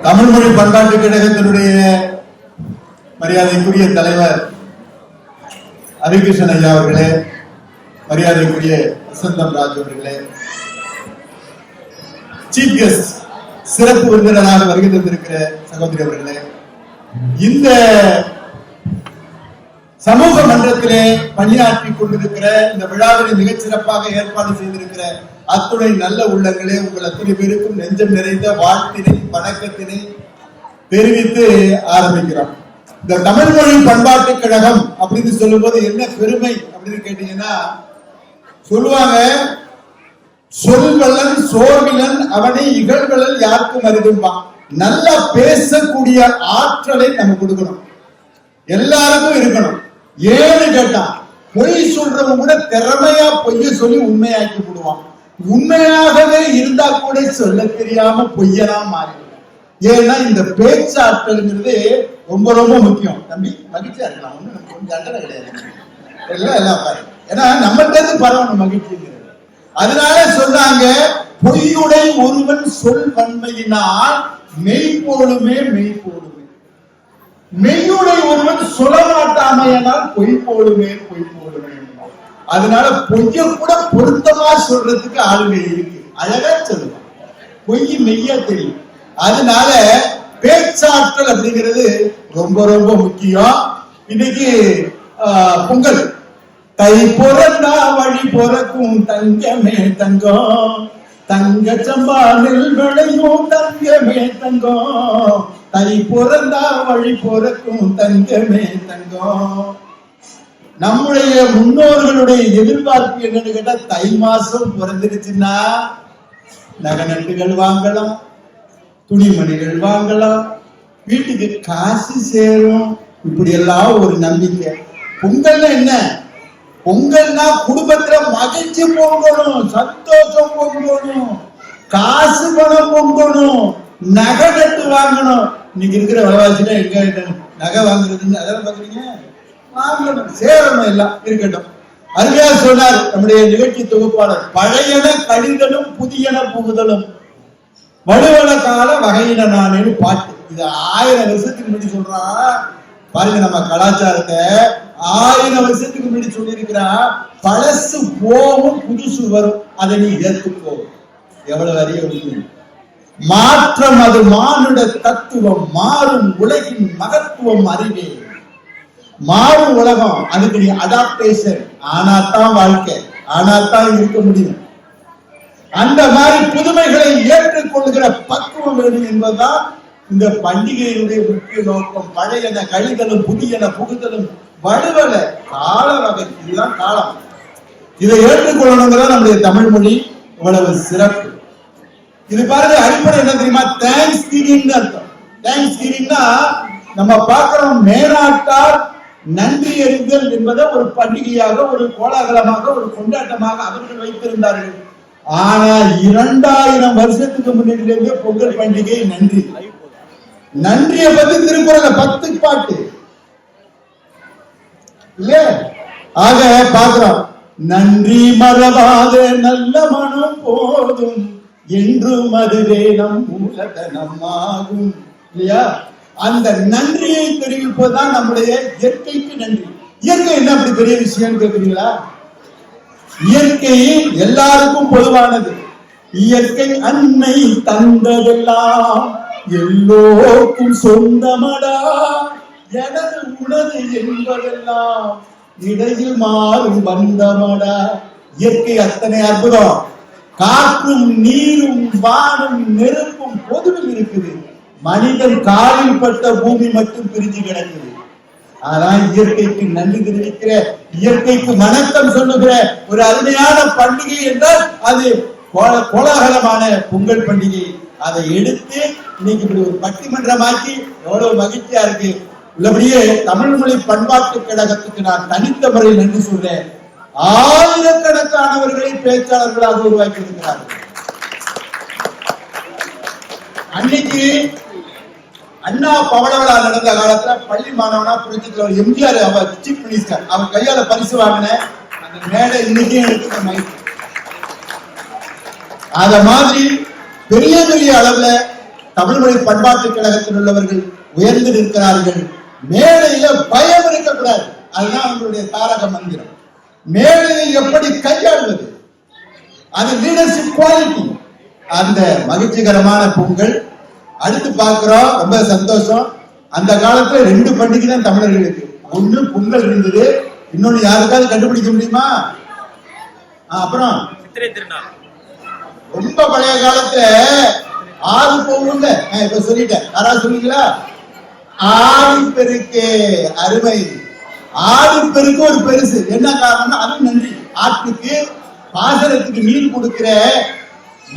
தமிழ் மொழி பண்பாட்டு கழகத்தினுடைய மரியாதைக்குரிய தலைவர் ஹரிகிருஷ்ணன் ஐயா அவர்களே, மரியாதைக்குரிய வசந்தம் ராஜ் அவர்களே, சீஃப் கெஸ்ட் சிறப்பு விருந்தினராக வருகை தந்திருக்கிற சகோதரி அவர்களே, இந்த சமூக மன்றத்திலே பணியாற்றிக் கொண்டிருக்கிற இந்த விழாவினை மிகச்சிறப்பாக ஏற்பாடு செய்திருக்கிற அத்துணை நல்ல உள்ளங்களே, உங்கள் அத்தனை பேருக்கும் நெஞ்சம் நிறைந்த வாழ்த்தினை வணக்கத்தினை தெரிவித்து ஆரம்பிக்கிறோம். இந்த தமிழ் மொழி பண்பாட்டு கழகம் அப்படின்னு சொல்லும் போது என்ன பெருமை அப்படின்னு கேட்டீங்கன்னா, சொல்லுவாங்க சொல்வல்லன் சோர்விலன் அவனை இகழ்வலன் யாருக்கும் அறிந்தும்பான். நல்லா பேசக்கூடிய ஆற்றலை நம்ம கொடுக்கணும், எல்லாருக்கும் இருக்கணும். ஏன்னு கேட்டா பொய் சொல்றவங்க கூட திறமையா பொய்ய சொல்லி உண்மையாக்கி விடுவான். உண்மையாகவே இருந்தா கூட சொல்ல தெரியாம பொய்யனா மாறிடும். ஏன்னா இந்த பேச்சாற்றல்ங்கிறது ரொம்ப ரொம்ப முக்கியம். தம்பி மகிழ்ச்சியா இருக்கலாம், ஒண்ணு நமக்கு கொஞ்சம் தண்டனை கிடையாது, எல்லாம் பாரு. ஏன்னா நம்மகிட்ட பரவணும் மகிழ்ச்சிங்கிறது. அதனால சொன்னாங்க, பொய்யுடை ஒருவன் சொல் வன்மையினால் மெய்ப்போடுமே மெய்ப்போடுமே, மெய்யுடை ஒருவன் சொல்ல மாட்டாமையினால் பொய் போடுமே பொய் போடுமே. அதனால பொய்ய கூட பொருத்தமா சொல்றதுக்கு ஆளுமை இருக்கு, அழகா சொல்லுவான், பொய் மெய்யா தெரியும். அதனால பேச்சாற்றல் அப்படிங்கிறது ரொம்ப ரொம்ப முக்கியம். இன்னைக்கு பொங்கல், தை பொறந்தா வழி பொறக்கும் தங்கமே தங்கம், தங்க சம்பாவில் விளையும் தங்கமே தங்கம், தை பொறந்தா வழி பொறக்கும் தங்கமே தங்கம். நம்முடைய முன்னோர்களுடைய எதிர்பார்ப்பு என்னன்னு கேட்டா, தை மாசம் பிறந்துருச்சுன்னா நகை நட்டுகள் வாங்கலாம், துணிமணிகள் வாங்கலாம், வீட்டுக்கு காசு சேரும், இப்படி எல்லாம் ஒரு நம்பிக்கை. பொங்கல்னா என்ன? பொங்கல்னா குடும்பத்துல மகிழ்ச்சி பொங்கணும், சந்தோஷம் பொங்கணும், காசு பணம் பொங்கணும், நகை நட்டு வாங்கணும். இன்னைக்கு இருக்கிற விலைவாசினா எங்க நகை வாங்குறதுன்னு அதெல்லாம் பாக்குறீங்க, வாங்கணும், சேரணும், எல்லாம் இருக்கட்டும். அருமையா சொன்னார் நம்முடைய நிகழ்ச்சி தொகுப்பாளர், பழையன கழிதலும் புதியன புகுதலும் வலுவல கால வகையின நானேன்னு பாட்டு. இது 1000 வருஷத்துக்கு முன்னாடி சொல்றான் பாருங்க. நம்ம கலாச்சாரத்தை 1000 வருஷத்துக்கு முன்னாடி சொல்லி இருக்கிறான். பழசு போகும் புதுசு வரும், அதை நீ ஏற்றுக்கோ. எவ்வளவு அறிய முடியும். மாற்றம் அது மானுட தத்துவம், மாறும் உலகின் மகத்துவம் அறிவே. மாறும் உலகம், அதுக்கு நீ அடாப்டேஷன் ஆனாத்தான் வாழ்க்கை, ஆனாத்தான் இருக்க முடியும். அந்த மாதிரி புதுமைகளை ஏற்றுக்கொள்கிற பக்குவம் வேணும் என்பதுதான் இந்த பண்டிகையினுடைய முக்கிய நோக்கம். பழையன கழிதலும் புதியன புகுதலும் வலுவல கால வகை, இதுதான் காலம். இதை ஏற்றுக்கொள்ளணுங்கிறதா நம்முடைய தமிழ் மொழி இவ்வளவு சிறப்பு. இது பாருங்க, அடிப்படை என்ன தெரியுமா? தேங்க்ஸ் கிவிங் அர்த்தம். தேங்க்ஸ் கிவிங்னா நம்ம பார்க்கிறோம், மேலாட்டார் நன்றி அறிதல் என்பதை ஒரு பண்டிகையாக, ஒரு கோலாகலமாக, ஒரு கொண்டாட்டமாக அவர்கள் வைத்திருந்தார்கள். ஆனா 2000 வருஷத்துக்கு முன்னாடியிலிருந்தே பொங்கல் பண்டிகை நன்றி, நன்றியை பத்தி திருக்குறள்ல 10 பாட்டு இல்ல. ஆக பார்க்கிறோம், நன்றி மறவாத நல்ல மனம் போதும் என்றும் அதுவே நம் மூலதனமாகும் இல்லையா? அந்த நன்றியை தெரிவிப்பதுதான் நம்முடைய இயற்கைக்கு நன்றி. இயற்கை என்ன அப்படி பெரிய விஷயம் கேட்கிறீங்களா? இயற்கை எல்லாருக்கும் பொதுவானது. இயற்கை அன்னை தந்ததெல்லாம் எல்லோருக்கும் சொந்தமடா, எனது உனது என்பதெல்லாம் இடையில் மாறும் பந்தமடா. இயற்கை அத்தனை அற்புதம். காற்றும் நீரும் வானும் நெருப்பும் பொதுவில் இருக்குது. மனிதன் காலில் பட்ட பூமி மட்டும் பிரிஞ்சு கிடக்குது. ஆனால் இயற்கைக்கு நன்றி தெரிவிக்கிற, இயற்கைக்கு வணக்கம் சொல்லுகிற ஒரு அருமையான பண்டிகை என்றால் அது கோலாகலமான பொங்கல் பண்டிகை. அதை எடுத்து இன்னைக்கு இப்படி ஒரு பட்டிமன்றமாக்கி எவ்வளவு மகிழ்ச்சியா இருக்கு. உள்ளபடியே தமிழ் மொழி பண்பாட்டு கழகத்துக்கு நான் தனித்த முறையில் நன்றி சொல்றேன். ஆயிரக்கணக்கானவர்களை பேச்சாளர்களாக உருவாக்கி இருக்கிறார்கள். அன்னைக்கு அண்ணா பவளவிழா நடந்த காலத்துல பள்ளி மாணவனா புரிஞ்சுக்கிற எம்ஜிஆர், அவர் சீஃப் மினிஸ்டர், அவர் கையால பரிசு வாங்கின அந்த மேடை இன்னைக்கு எடுத்து அத மாதிரி பெரிய பெரிய அளவுல தமிழ் மொழி பண்பாட்டு கழகத்தில் உள்ளவர்கள் உயர்ந்து நிற்கிறார்கள். மேடையில பயம் இருக்கக்கூடாது. அதுதான் அவங்களுடைய தாரக மந்திரம். மேடையை எப்படி கையாள்வது, அது லீடர்ஷிப் குவாலிட்டி. அந்த மகிழ்ச்சிகரமான பொங்கல் அடுத்து பார்க்கிறோம். ரொம்ப சந்தோஷம். அந்த காலத்துல 2 பண்டிகை தான் தமிழர்களுக்கு. ஒண்ணு பொங்கல் இருந்தது, இன்னொன்னு யாருக்காவது கண்டுபிடிக்க முடியுமா? அப்புறம் ரொம்ப பழைய காலத்துல ஆறு பொங்கல். இப்ப சொல்லிட்டேன், யாராவது சொன்னீங்களா? ஆடி பெருக்கே அருமை. ஆடி பெருக்கு ஒரு பெருசு. என்ன காரணம்னா அது நன்றி. ஆட்டுக்கு பாசனத்துக்கு நீர் கொடுக்கிற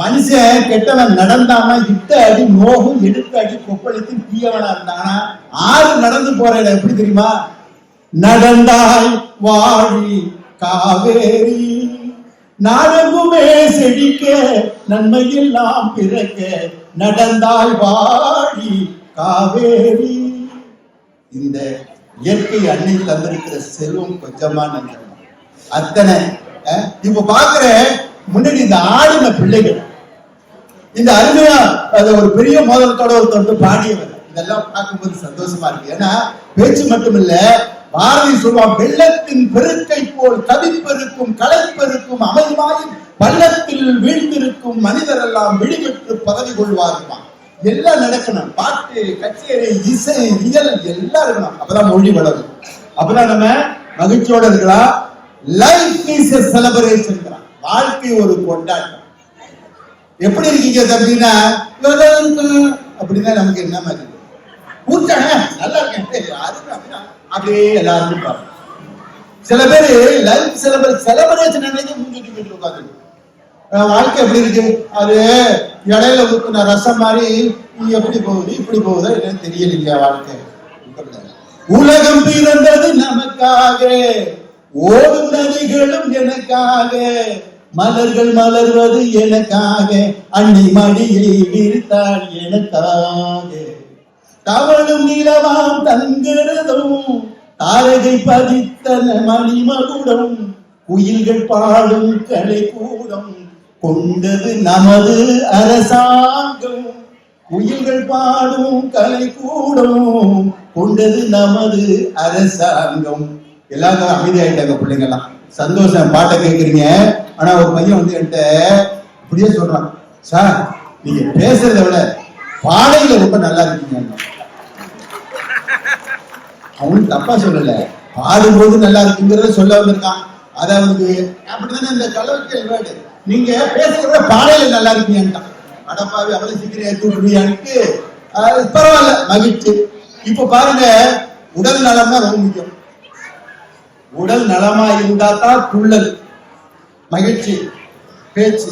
மனுஷன் கெட்டவன் நடந்தானா 8 அடி நோகும், 8 அடி கொப்பளித்து தீயவனா இருந்தானா 6 நடந்து போற இடம் எப்படி தெரியுமா? நடந்தாய் வாழி காவேரி, நாடகுமே செழிக்க நன்மையெல்லாம் பிறக்க, நடந்தாய் வாழி காவேரி. இந்த இயற்கை அன்னை தந்திருக்கிற செல்வம் கொஞ்சமா நன்றி. அத்தனை இப்ப பாக்குற முன்னாடி இந்த ஆடின பிள்ளைகள் இந்த அருமையா அத ஒரு பெரிய மோதலத்தோட ஒரு தொட்டு பாடியவர். இதெல்லாம் பார்க்கும்போது சந்தோஷமா இருக்கு. ஏன்னா பேச்சு மட்டும் இல்ல, பாரதி சொல்வான், வெள்ளத்தின் பெருக்கை போல் கவிப்பெருக்கும் கலைப்பெருக்கும் அமைவாயின் பள்ளத்தில் வீழ்ந்திருக்கும் மனிதர் எல்லாம் விழிபெற்று பதவி கொள்வார்கள். எல்லாம் நடக்கணும். பாட்டு, கச்சேரி, இசை, இயல் எல்லாம் இருக்கணும். அப்பதான் மொழி வளரும். அப்பதான் நம்ம மகிழ்ச்சியோட இருக்கலாம். Life is a celebration. வாழ்க்கை ஒரு கொண்டாட்டம். எப்படி இருக்கீங்க தம்பினா அப்படின்னா நமக்கு என்ன மாதிரி நல்லா இருக்கேன் அப்படியே எல்லாருக்கும் பார்ப்போம். சில பேரு லைஃப் செலிப்ரேஷன் முன்னிட்டு உட்காந்து வாழ்க்கை எப்படி இருக்கு, அது இடையில ஊத்துன ரசம் மாதிரி எப்படி போகுது இப்படி போகுதா என்னன்னு தெரியலையா வாழ்க்கை. உலகம் பிறந்தது நமக்காக, ஓடும் நதிகளும் எனக்காக, மலர்கள் மலர்வது எனக்காக, அன்னை மடியை விரித்தாள் எனக்காக, தவழும் நிலவாம் தங்கிறதும் தாரகை பதித்தன மணிமகுடம், குயில்கள் பாடும் கலை கூடம் கொண்டது நமது அரசாங்கம், குயில்கள் பாடும் கலை கூடம் கொண்டது நமது அரசாங்கம். எல்லாரும் அமைதியாயிட்டாங்க பிள்ளைங்கெல்லாம். சந்தோஷம். பாட்டை கேட்குறீங்க. ஆனா ஒரு பையன் வந்து என்கிட்ட இப்படியே சொல்றான், சார் நீங்க பேசுறத விட பாடையில ரொம்ப நல்லா இருக்கீங்க. அவனுக்கு தப்பா சொல்லல, பாடும்போது நல்லா இருக்குங்கிறத சொல்ல வந்திருக்கான். அது அவனுக்கு அப்படித்தானே இந்த கலவரத்தில் வேடு. நீங்க பேசுறத பாடையில நல்லா இருக்கீங்கன்ட்டான். அடப்பாவி அவ்வளவு சீக்கிரம் ஏற்றி விடுவியான்ட்டு பரவாயில்ல, மகிழ்ச்சி. இப்ப பாருங்க, உடல் நலம் தான் ரொம்ப முக்கியம். உடல் நலமா இருந்தா தான் துள்ளல், மகிழ்ச்சி, பேச்சு.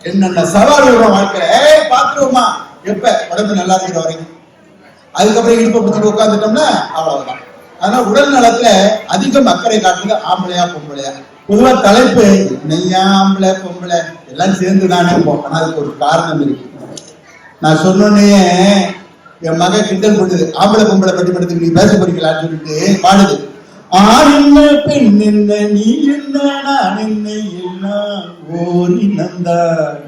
என்னென்ன சவால் வரும் வாழ்க்கையில பாத்துருவோமா, எப்ப உடம்பு நல்லா இருக்கிற வரைக்கும். அதுக்கப்புறம் இடுப்பை பிடிச்சிட்டு உட்காந்துட்டோம்னா அவ்வளவுதான். அதனால உடல் நலத்துல அதிகம் அக்கறை காட்டுறது ஆம்பளையா பொம்பளையா. பொதுவா தலைப்பு நெய்யா ஆம்பளை பொம்பளை எல்லாம் சேர்ந்துதானே போம். ஆனா அதுக்கு ஒரு காரணம் இருக்கு. நான் சொன்னோன்னே என் மக கிண்டல் பண்ணுது, ஆம்பளை பொம்பளை பட்டிமன்றத்துக்கு நீ பேச போறீங்களான்னு சொல்லிட்டு பாடுது. ஆண் என்ன பெண் என்ன நீ என்ன நான் என்ன எல்லாம் ஓரி நந்தான்,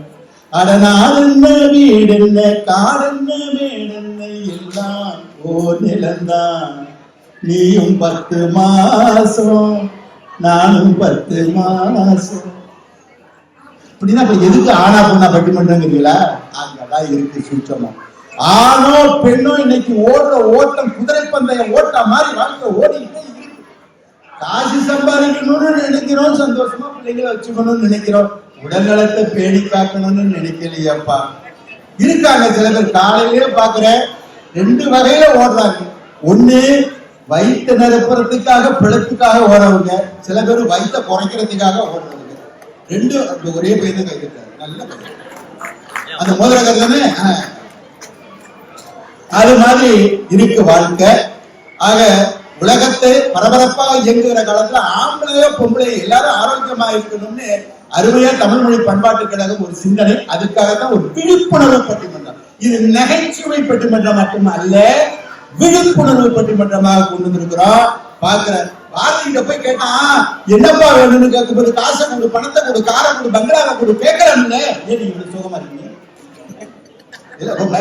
அடநாள் என்ன வீடு என்ன காடென்ன மேடென்ன எல்லாம் ஓர் நிலந்தான், நீயும் 10 மாசம் நானும் 10 மாசம். அப்படின்னா இப்ப எதுக்கு ஆனா பொண்ணா பட்டிமன்றங்கிறீங்களா? அங்கதான் இருக்கு சூட்சமா. ஆணோ பெண்ணோ இன்னைக்கு ஓடுற ஓட்டம் குதிரை பந்தய ஓட்டம் மாதிரி வாழ்க்கை ஓடிக்கிட்டே இருக்கு. காசு சம்பாதிக்கணும்னு நினைக்கிறோம், சந்தோஷமா பிள்ளைங்களை வச்சுக்கணும்னு நினைக்கிறோம், உடல் நலத்தை பேணி காக்கணும்னு நினைக்கலையப்பா. இருக்காங்க சில பேர். காலையிலேயே பாக்குற 2 வகையில ஓடுறாங்க. ஒண்ணு வயிற்று நிரப்புறதுக்காக பிழத்துக்காக ஓடுறவங்க, சில பேர் வயிற்ற குறைக்கிறதுக்காக ஓடுறவங்க. 2 ஒரே பையன் கைவிட்டாரு. நல்ல பையன், அந்த முதலகர் தானே. அது மாதிரி இருக்கு வாழ்க்கை. ஆக உலகத்தை பரபரப்பாக இயங்குகிற காலத்துல ஆம்பளையோ பொம்பளையோ எல்லாரும் ஆரோக்கியமா இருக்கணும்னு அருமையா தமிழ் மொழி பண்பாட்டு கழகம் ஒரு சிந்தனை. அதுக்காகத்தான் ஒரு விழிப்புணர்வு பட்டிமன்றம். இது நகைச்சுவை பட்டிமன்றம் மட்டும் அல்ல, விழிப்புணர்வு பட்டிமன்றமாக கொண்டு வந்திருக்கிறோம். பாக்குற பாரதிகிட்ட போய் கேட்டா என்னப்பா வேணும்னு கேட்கும்போது காசை கொடு, பணத்தை கொடு, காரை கொடு, பங்களாவை கொடு கேட்கறாங்கல்ல. ஏன் நீங்க சுகமா இருக்கீங்க? இல்ல ரொம்ப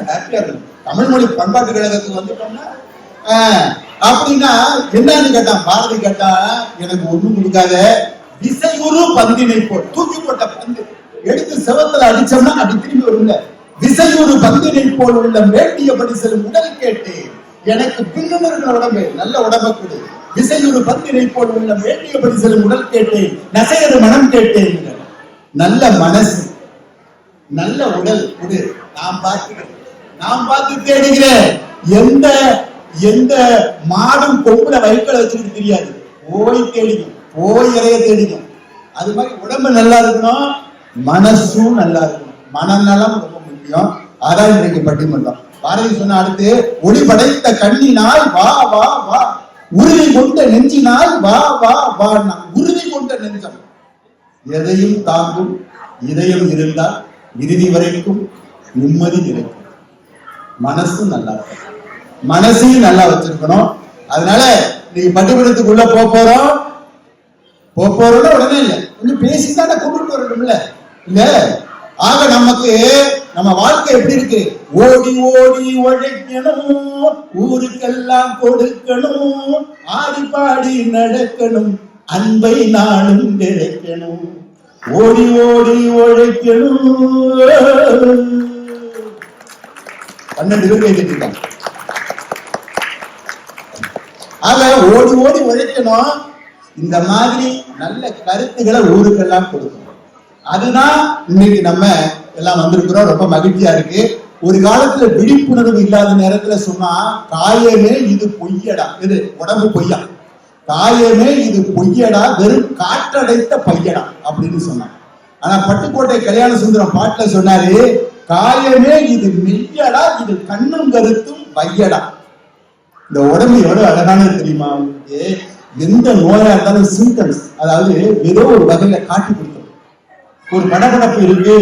ஹாப்பியா இருக்கும். தமிழ் மொழி பண்பாட்டு கழகத்துக்கு வந்துட்டோம்னா அப்படின்னா என்னன்னு கேட்டான் பாரதி. கேட்டா எனக்கு ஒண்ணும் கொடுக்காத, விசையுறு பந்தினை போல், தூக்கி போட்ட பந்து எடுத்து செவத்துல அடிச்சோம்னா அப்படி திரும்பி வருங்க. விசையுறு பந்தினை போல் உள்ள வேண்டியபடி செல்லும் உடல் கேட்டு, எனக்கு பின்னும் இருக்கிற உடம்பு நல்ல உடம்பை கொடு. விசையுறு பந்தினை போல் உள்ள வேண்டியபடி செல்லும் உடல் கேட்டேன், நசையறு மனம் கேட்டேன். நல்ல மனசு நல்ல உடல் கொடு, நான் பார்த்து தேடுகிறேன். எந்த மாடும் கொம்புல வைக்கல வச்சுக்கிட்டு தெரியாது, போய் தேடிக்கும், போய் இறைய தேடிக்கும். அது மாதிரி உடம்பு நல்லா இருக்கணும், மனசும் நல்லா இருக்கணும். மனநலம் ரொம்ப முக்கியம். அதான் இன்றைக்கு பட்டிமன்றம். பாரதி சொன்ன அடுத்து, ஒளி படைத்த கண்ணினாய் வா வா வா, உறுதி கொண்ட நெஞ்சினாய் வா வா வா. உறுதி கொண்ட நெஞ்சம் எதையும் தாங்கும் இதயம் இருந்தால் இறுதி வரைக்கும் நிம்மதி கிடைக்கும். மனசும் நல்லா இருக்கும், மனசையும் நல்லா வச்சிருக்கணும். அதனால நீங்க பட்டிமன்றத்துக்குள்ள போறோம் உடனே இல்ல, கொஞ்சம் பேசித்தானே கூப்பிட்டு வரணும்ல. இல்ல ஆக நமக்கு நம்ம வாழ்க்கை எப்படி இருக்கு? ஓடி ஓடி உழைக்கணும், ஊருக்கெல்லாம் கொடுக்கணும், ஆடி பாடி நடக்கணும், அன்பை நாளும் கிடைக்கணும். ஓடி ஓடி உழைக்கணும். 12 பேர் கேட்டுட்டாங்க. ஆக ஓடி ஓடி உழைக்கணும். இந்த மாதிரி நல்ல கருத்துக்களை ஊருக்கெல்லாம் கொடுக்கணும். அதுதான் இன்னைக்கு நம்ம எல்லாம் வந்திருக்கிறோம். ரொம்ப மகிழ்ச்சியா இருக்கு. ஒரு காலத்துல விழிப்புணர்வு இல்லாத நேரத்துல சொன்னா, காயமே இது பொய்யடா, இது உடம்பு பொய்யா, காயமே இது பொய்யடா, வெறும் காற்றடைத்த பையடா அப்படின்னு சொன்னாங்க. ஆனா பட்டுக்கோட்டை கல்யாண சுந்தரம் பாட்டுல சொன்னாரு, காயமே இது மெய்யடா, இது கண்ணும் கருத்தும் வையடா. இந்த உடம்பு எவ்வளவு அழகானது தெரியுமா உங்களுக்கு? எந்த நோயா இருந்தாலும் சிம்டம்ஸ், அதாவது ஏதோ ஒரு வகையில காட்டி கொடுத்தோம். ஒரு படபடப்பு இருக்கு,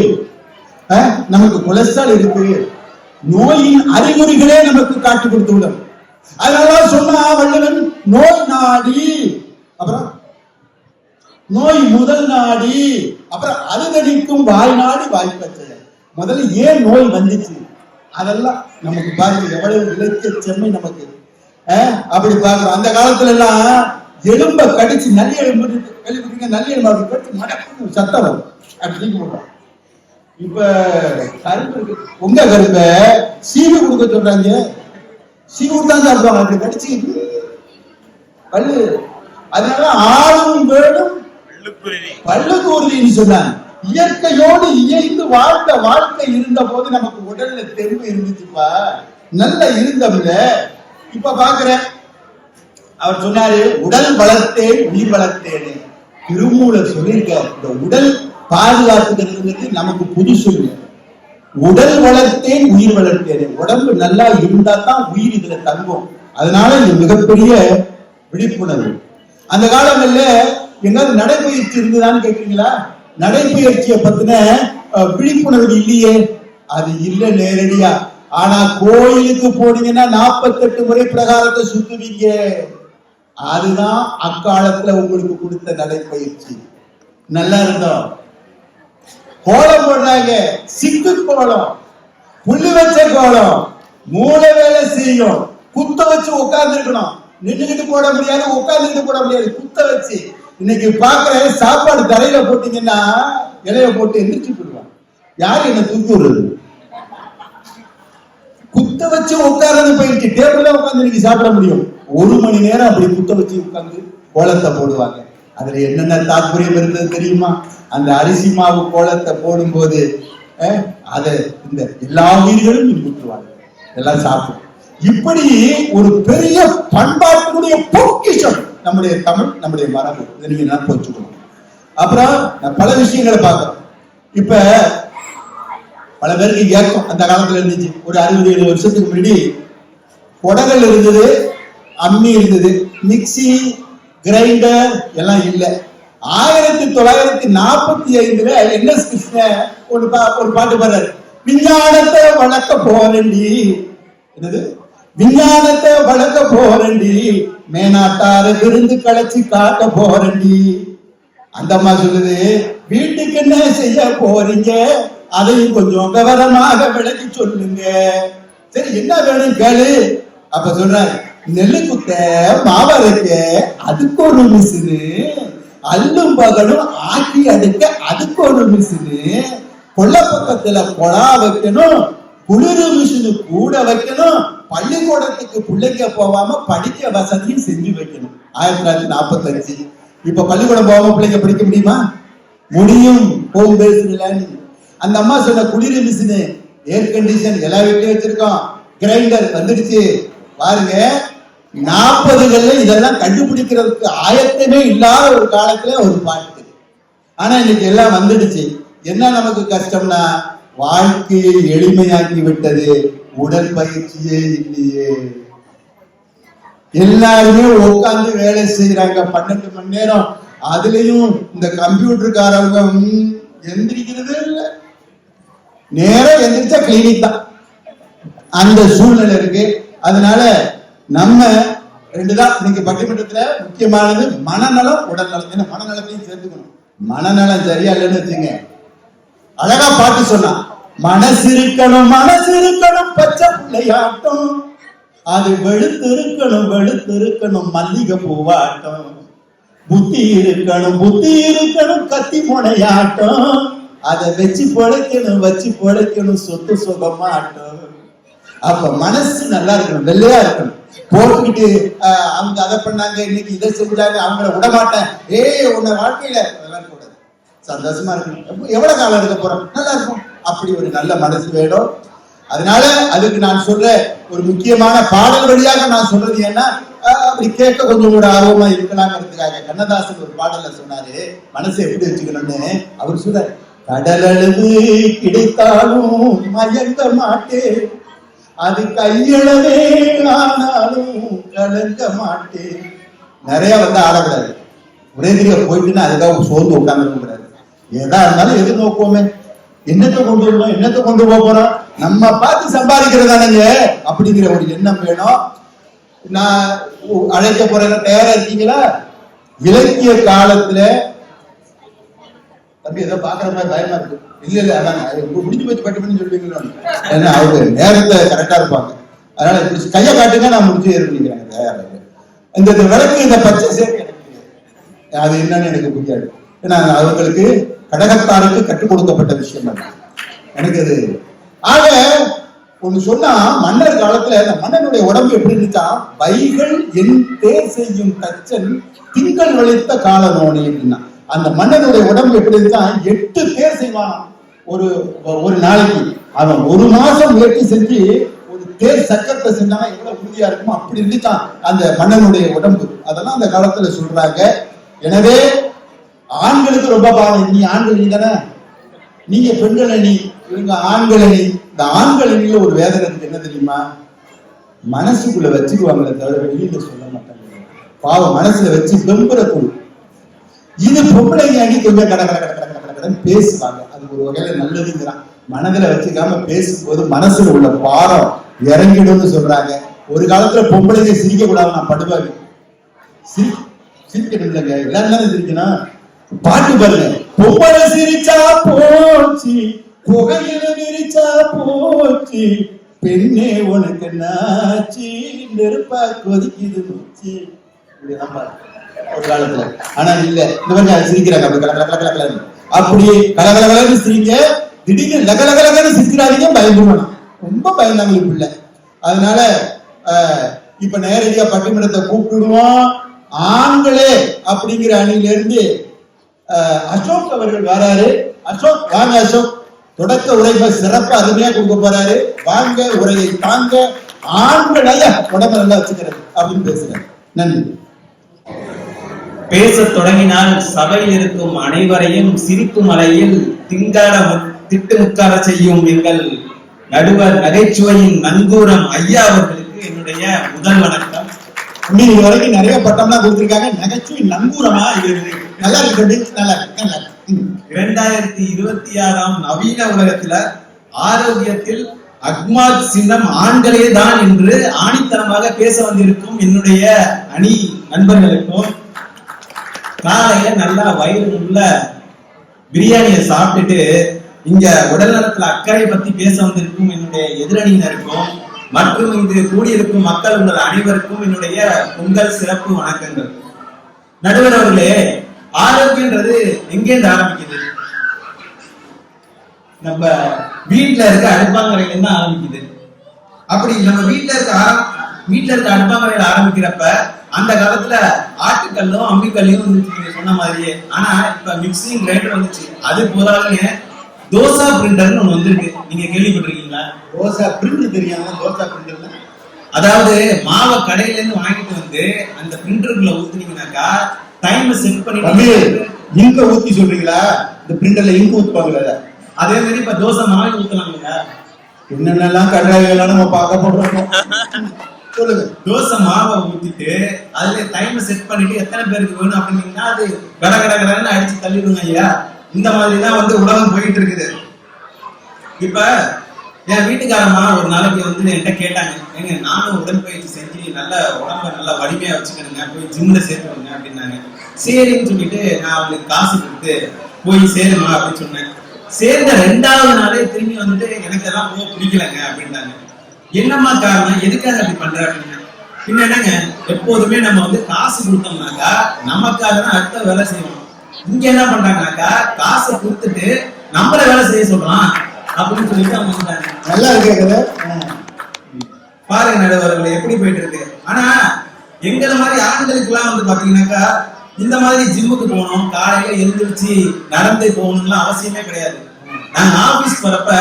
நமக்கு கொலஸ்ட்ரால் இருக்கு, நோயின் அறிகுறிகளே நமக்கு காட்டி கொடுத்து விடும். அதனால சொன்னா வள்ளுவன், நோய் நாடி, அப்புறம் நோய் முதல் நாடி, அப்புறம் அழுதடிக்கும் வாய் நாடி வாய்ப்பற்ற. முதல்ல ஏன் நோய் வந்துச்சு அதெல்லாம் நமக்கு பாருங்க, எவ்வளவு இலக்கிய செம்மை நமக்கு. அப்படி பாக்குறோம். அந்த காலத்துல எல்லாம் எலும்ப கடிச்சு, நல்ல எலும்பு கேள்விப்பட்டீங்க, நல்ல எலும்பு அப்படி கடிச்சு மடக்கு சத்தம் வரும் அப்படின்னு சொல்றோம். இப்ப கரும்பு இருக்கு, உங்க கரும்பை சீவு கொடுக்க சொல்றாங்க, சீவு தான் சாப்பிடுவாங்க, அப்படி கடிச்சு பல்லு. அதனால ஆளும் வேணும் பல்லுக்கு உறுதினு சொன்னாங்க. இயற்கையோடு இயைந்து வாழ்ந்த வாழ்க்கை இருந்த போது நமக்கு உடல்ல தெம்பு இருந்துச்சுப்பா, நல்ல இருந்தவங்க. இப்ப பாக்குறேன், அவர் சொன்னாரு, உடல் வளர்த்தேன் உயிர் வளர்த்தேன். திருமூலர் சொல்லியிருக்காரு, இந்த உடல் பாதுகாத்துக்கிறது நமக்கு புது சொல்லு. உடல் வளர்த்தேன் உயிர் வளர்த்தேன். உடம்பு நல்லா இருந்தா தான் உயிர் இதுல தங்கும். அதனால இது மிகப்பெரிய விழிப்புணர்வு. அந்த காலங்கள்ல எங்காவது நடைபயிற்சி இருந்ததான்னு கேக்குறீங்களா? நடைபயிற்சியை பத்தின விழிப்புணர்வு இல்லையே, அது இல்ல நேரடியா. ஆனா கோயிலுக்கு போனீங்கன்னா 48 முறை பிரகாரத்தை சுத்துவீங்க. அதுதான் அக்காலத்துல உங்களுக்கு கொடுத்த நடைபயிற்சி. நல்லா இருந்தோம். கோலம் போடுறாங்க, சிக்கு கோலம், புள்ளி வச்ச கோலம், மூளை வேலை செய்யும். குத்த வச்சு உட்கார்ந்து இருக்கணும், நின்றுகிட்டு போட முடியாது, உட்கார்ந்துட்டு போட முடியாது, குத்த வச்சு. இன்னைக்கு பாக்குற சாப்பாடு தரையில போட்டீங்கன்னா இலைய போட்டு எந்திரிச்சு போடுவாங்க. யாரு என்ன தூக்கி விடுறது? குத்த வச்சு உட்கார்றது போயிடுச்சு. டேபிள்ல உட்கார்ந்து இன்னைக்கு சாப்பிட முடியும். 1 மணி நேரம் அப்படி குத்த வச்சு உட்கார்ந்து கோலத்தை போடுவாங்க. அதுல என்னென்ன தாற்பயம் இருந்தது தெரியுமா? அந்த அரிசி மாவு கோலத்தை போடும்போது அதை இந்த எல்லா உயிர்களும் இன்புற்றுவாங்க, எல்லாம் சாப்பிடும். இப்படி ஒரு பெரிய பண்பாட்டுடைய பொக்கிஷம் நம்முடைய தமிழ், நம்முடைய மரபு. இதை நீங்க நினைப்பு வச்சுக்கணும். அப்புறம் பல விஷயங்களை பார்க்கிறோம். இப்ப பல பேருக்கு ஏற்கும் அந்த காலத்துல இருந்துச்சு. ஒரு 60-70 வருஷத்துக்கு முன்னாடி குடங்கள் இருந்தது, அம்மி இருந்தது, மிக்சி கிரைண்டர் எல்லாம் இல்ல. 1945 என்.எஸ். கிருஷ்ணன் ஒரு பாட்டு பாடுறாரு, விஞ்ஞானத்தை வளர்க்க போறண்டி. என்னது? விஞ்ஞானத்தை வளர்க்க போறண்டி, மேனாட்டார விருந்து களைச்சு காட்ட போறண்டி. அந்த அம்மா சொல்லுது, வீட்டுக்கு என்ன செய்ய போறீங்க, அதையும் கொஞ்சம் விவரமாக விளக்கி சொல்லுங்க. சரி, என்ன வேணும் கேளு. அப்ப சொல்றாரு, நெல்லு குத்த மாவரைக்க அதுக்கு ஒரு மிஷினு, அல்லும் பகலும் ஆக்கி அடுக்க அதுக்கு ஒரு மிஷினு, கொல்ல பக்கத்துல கொலா வைக்கணும், குளிர் மிஷினு கூட வைக்கணும், பள்ளிக்கூடத்துக்கு பிள்ளைங்க போகாம படிக்க வசதியும் செஞ்சு வைக்கணும். 1945. இப்ப பள்ளிக்கூடம் போகாம பிள்ளைங்க படிக்க முடியுமா? முடியும். Home based learning. அந்த அம்மா சொன்ன குளிர் மிஷினு, ஏர் கண்டிஷன் எல்லா வீட்லயும் வச்சிருக்கோம், கிரைண்டர் வந்துடுச்சு. பாருங்க, 40களில் இதெல்லாம் கண்டுபிடிக்கிறதுக்கு ஆயத்தமே இல்லாத ஒரு காலத்துல ஒரு பாட்டு. ஆனா இன்னைக்கு எல்லாம் வந்துடுச்சு. என்ன நமக்கு கஷ்டம்னா, வாழ்க்கையை எளிமையாக்கி விட்டது, உடற்பயிற்சியே இல்லையே. எல்லாருமே உட்கார்ந்து வேலை செய்யறாங்க 12 மணி நேரம். அதுலயும் இந்த கம்ப்யூட்டருக்காரவங்க எந்திரிக்கிறதே இல்லை. நேரம் எந்திரிச்சா கிளினிக் தான். அந்த சூழ்நிலை இருக்கு. அதனால நம்ம 2 தான் இன்னைக்கு பட்டிமன்றத்துல முக்கியமானது, மனநலம் உடல்நலம். ஏன்னா மனநலத்தையும் சேர்த்துக்கணும். மனநலம் சரியா இல்லைன்னு வச்சுங்க, அழகா பாட்டு சொன்னா, மனசு இருக்கணும் பச்சை பிள்ளையாட்டம், அது வெளுத்திருக்கணும் மல்லிகை பூவாட்டம், புத்தி இருக்கணும் கத்தி முனையாட்டம், அதை வச்சு பொழைக்கணும் சொத்து சுகமாட்டம். அப்ப மனசு நல்லா இருக்கணும், வெள்ளையா இருக்கணும். போட்டுக்கிட்டு அவங்க அதை பண்ணாங்க, இன்னைக்கு இதை செஞ்சாங்க, அவங்கள விடமாட்டேன், உன்னை வாழ்க்கையில அதெல்லாம் கூடாது. சந்தோஷமா இருக்கணும். எவ்வளவு காலம் இருக்க போறோம், நல்லா இருக்கும். அப்படி ஒரு நல்ல மனசு வேணும். அதனால அதுக்கு நான் சொல்ற ஒரு முக்கியமான பாடல் வழியாக நான் சொல்றது ஏன்னா, அப்படி கேட்க கொஞ்சம் கூட ஆர்வமா இருக்கலாம்ங்கிறதுக்காக. கண்ணதாசன் ஒரு பாடல்ல சொன்னாரு, மனசை எப்படி வச்சுக்கணும்னு. அவர் சொல்றாரு, கடலளவு கிடைத்தாலும் மயங்க மாட்டேன், அது கையளவே ஆனாலும் கலங்க மாட்டேன். நிறைய ஆடக்கூடாது. ஒரே தெரிய போயிட்டுன்னா அதுக்காக சோர்ந்து உட்கார்ந்து கூடாது. எதா இருந்தாலும் எதிர்நோக்குவோமே, என்னத்தை கொண்டு வரணும், என்னத்தை கொண்டு போறோம், நம்ம பார்த்து சம்பாதிக்கிறதானங்க அப்படிங்கிற ஒரு எண்ணம் வேணும். நான் அழைக்க போறேன், தயாரா இருக்கீங்களா? இலக்கிய காலத்துல தம்பி ஏதோ பாக்குற மாதிரி பயமா இருக்கு. இல்ல அதான் முடிஞ்சு போச்சு பட்டு சொல்லுவீங்களோ. ஏன்னா அவங்க நேரத்தை கரெக்டா இருப்பாங்க. அதனால கையை காட்டுங்க, நான் முடிச்சு ஏறிக்கிறேன். தயாரா இந்த விளக்கு, இந்த பச்சை சேர்க்கை அது என்னன்னு எனக்கு புரியாது. ஏன்னா அவங்களுக்கு கடகத்தாருக்கு கற்றுக் கொடுக்கப்பட்ட விஷயம் எனக்கு அது. ஆக ஒண்ணு சொன்னா, மன்னர் காலத்துல அந்த மன்னனுடைய உடம்பு எப்படி இருந்துச்சா, வைகள் என் தேர் செய்யும் தச்சன் திங்கள் வலித்த கால நோனி அப்படின்னா. அந்த மன்னனுடைய உடம்பு எப்படி இருந்துச்சா, 8 தேர் செய்வான் ஒரு நாளைக்கு. அவன் 1 மாசம் முயற்சி செஞ்சு ஒரு தேர் சக்கரத்தை செஞ்சானா எவ்வளவு உறுதியா இருக்குமோ அப்படி இருந்துச்சான் அந்த மன்னனுடைய உடம்பு. அதெல்லாம் அந்த காலத்துல சொல்றாங்க. எனவே ஆண்களுக்கு ரொம்ப பாவம். நீ ஆண்கள் நீ தானே, நீங்க பெண்கள் அணி, இவங்க ஆண்கள் அணி. இந்த ஆண்கள் அணியில ஒரு வேதனை இருக்கு, என்ன தெரியுமா? மனசுக்குள்ள வச்சுக்குவாங்களே தவிர வெளியில சொல்ல மாட்டாங்க. பாவம் மனசுல வச்சு வெம்புற குழு. இது பொம்பளைங்க அணி கொஞ்சம் கடை பேசுவாங்க. அது ஒரு வகையில நல்லதுங்கிறான். மனதில வச்சுக்காம பேசும்போது மனசுல உள்ள பாரம் இறங்கிடும்னு சொல்றாங்க. ஒரு காலத்துல பொம்பளைங்க சிரிக்க கூடாது, நான் படுவாங்க. சிரிக்கணும் இல்லைங்க, எல்லாரும் சிரிக்கணும். பாட்டு பாருங்க, பொம்பளை சிரிச்சா போச்சு, புகையில விரிச்சா போச்சு, பெண்ணே உனக்கு நாச்சி, நெருப்பா கொதிக்குது மூச்சு. இப்படிதான் பாருங்க ஒரு காலத்துல. ஆனா இல்ல, இந்த மாதிரி சிரிக்கிறாங்க அப்படி கலகலகலகலன்னு. அப்படி கலகலகலன்னு சிரிங்க, திடீர்னு லகலகலகன்னு சிரிக்கிறாதீங்க, பயந்துருவாங்க. ரொம்ப பயந்தாங்க இப்ப இல்ல. அதனால இப்ப நேரடியா பட்டிமன்றத்தை கூப்பிடுவோம். ஆண்களே அப்படிங்கிற அணியில இருந்து அசோக் அவர்கள் வராரு. அசோக் வாங்க. அசோக் தொடக்க உரைப்ப சிறப்பா அருமையா கொடுக்க போறாரு. வாங்க, உரையை தாங்க. ஆண்கள் உடம்பு நல்லா வச்சுக்கிறது அப்படின்னு பேசுறேன். நன்றி. பேச தொடங்கினால் சபையில் இருக்கும் அனைவரையும் சிரிப்பு மலையில் திட்டு முக்கார செய்யும் எங்கள் நடுவர் நகைச்சுவையின் நங்கூரம் ஐயா அவர்களுக்கு என்னுடைய முதல் வணக்கம். இது வரைக்கும் நிறைய பட்டம்லாம் கொடுத்திருக்காங்க. நகைச்சுவை நங்கூரமா இது நல்லா இருக்கு. 2026 நவீன உலகத்துல ஆரோக்கியத்தில் அக்மாத் சின்னம் ஆண்களே தான் என்று ஆணித்தனமாக பேச வந்திருக்கும் என்னுடைய அணி நண்பர்களுக்கும், காலையில நல்லா வயிறு உள்ள பிரியாணியை சாப்பிட்டுட்டு இங்க உடல் நலத்துல அக்கறை பத்தி பேச வந்திருக்கும் என்னுடைய எதிரணியினருக்கும் மற்றும் இங்கு கூடியிருக்கும் மக்கள் உங்கள் அனைவருக்கும் என்னுடைய பொங்கல் சிறப்பு வணக்கங்கள். நடுவர் அவர்களே, ஆரோக்கியன்றது எங்கேருந்து ஆரம்பிக்குது? நம்ம வீட்டுல இருக்க அடுப்பாங்கரையில இருந்து ஆரம்பிக்குது. அப்படி நம்ம வீட்டுல இருக்க அடுப்பாங்கரையில ஆரம்பிக்கிறப்ப அந்த காலத்துல ஆட்டுக்கல்லும் அம்மிக்கல்லையும் வந்துச்சு நீங்க சொன்ன மாதிரியே. ஆனா இப்ப மிக்சிங் கிரைண்டர் வந்துச்சு. அது போதாதுங்க, தோசா பிரிண்டர்னு ஒண்ணு வந்திருக்கு. நீங்க கேள்விப்பட்டிருக்கீங்களா? தோசா பிரிண்டர் தெரியாம? தோசா பிரிண்டர் அதாவது மாவை கடையில இருந்து வாங்கிட்டு வந்து அந்த பிரிண்டருக்குள்ள ஊத்துனீங்கன்னாக்கா டைம் செட் பண்ணி இங்க ஊத்தி சொல்றீங்களா? இந்த பிரிண்டர்ல இங்க ஊத்துப்பாங்களா? அதே மாதிரி இப்ப தோசை மாவு ஊத்தலாங்களா? என்னென்னலாம் கடாய்கள் நம்ம பார்க்க போடுறோம். சொல்லுங்க. தோசை மாவை ஊத்திட்டு அதுல டைம் செட் பண்ணிட்டு எத்தனை பேருக்கு வேணும் அப்படின்னீங்கன்னா அது கட கட கடன்னு அடிச்சு தள்ளிடுங்க ஐயா. இந்த மாதிரிதான் வந்து உலகம் போயிட்டு இருக்குது. இப்ப என் வீட்டுக்காரமா ஒரு நாளைக்கு வந்து என்கிட்ட கேட்டாங்க, ஏங்க நானும் உடற்பயிற்சி செஞ்சு நல்ல உடம்ப நல்லா வலிமையா வச்சுக்கணுங்க, போய் ஜிம்ல சேர்த்துருங்க அப்படின்னாங்க. சரின்னு சொல்லிட்டு நான் அவங்களுக்கு காசு கொடுத்து போய் சேருமா அப்படின்னு சொன்னேன். சேர்ந்த 2வது நாளே திரும்பி வந்துட்டு எனக்கு எல்லாம் போக பிடிக்கலங்க அப்படின்னாங்க. என்னம்மா காரணம், எதுக்காக அப்படி பண்ற அப்படின்னா, பின்ன என்னங்க, எப்போதுமே நம்ம வந்து காசு கொடுத்தோம்னாக்கா நமக்காக தான் அடுத்த வேலை செய்யணும். இங்க என்ன பண்றாங்கனாக்கா காசை கொடுத்துட்டு நம்மள வேலை செய்ய சொல்றான் அப்படின்னு சொல்லிட்டு அவங்க வந்துட்டாங்க. நல்லா இருக்கு பாருங்க நடுவர்களை எப்படி போயிட்டு இருக்கு. ஆனா எங்களை மாதிரி ஆண்களுக்கு எல்லாம் வந்து பாத்தீங்கன்னாக்கா இந்த மாதிரி ஜிம்முக்கு போகணும், காலையில எழுந்திருச்சு நடந்து போகணும்லாம் அவசியமே கிடையாது. நாங்க ஆபீஸ் போறப்ப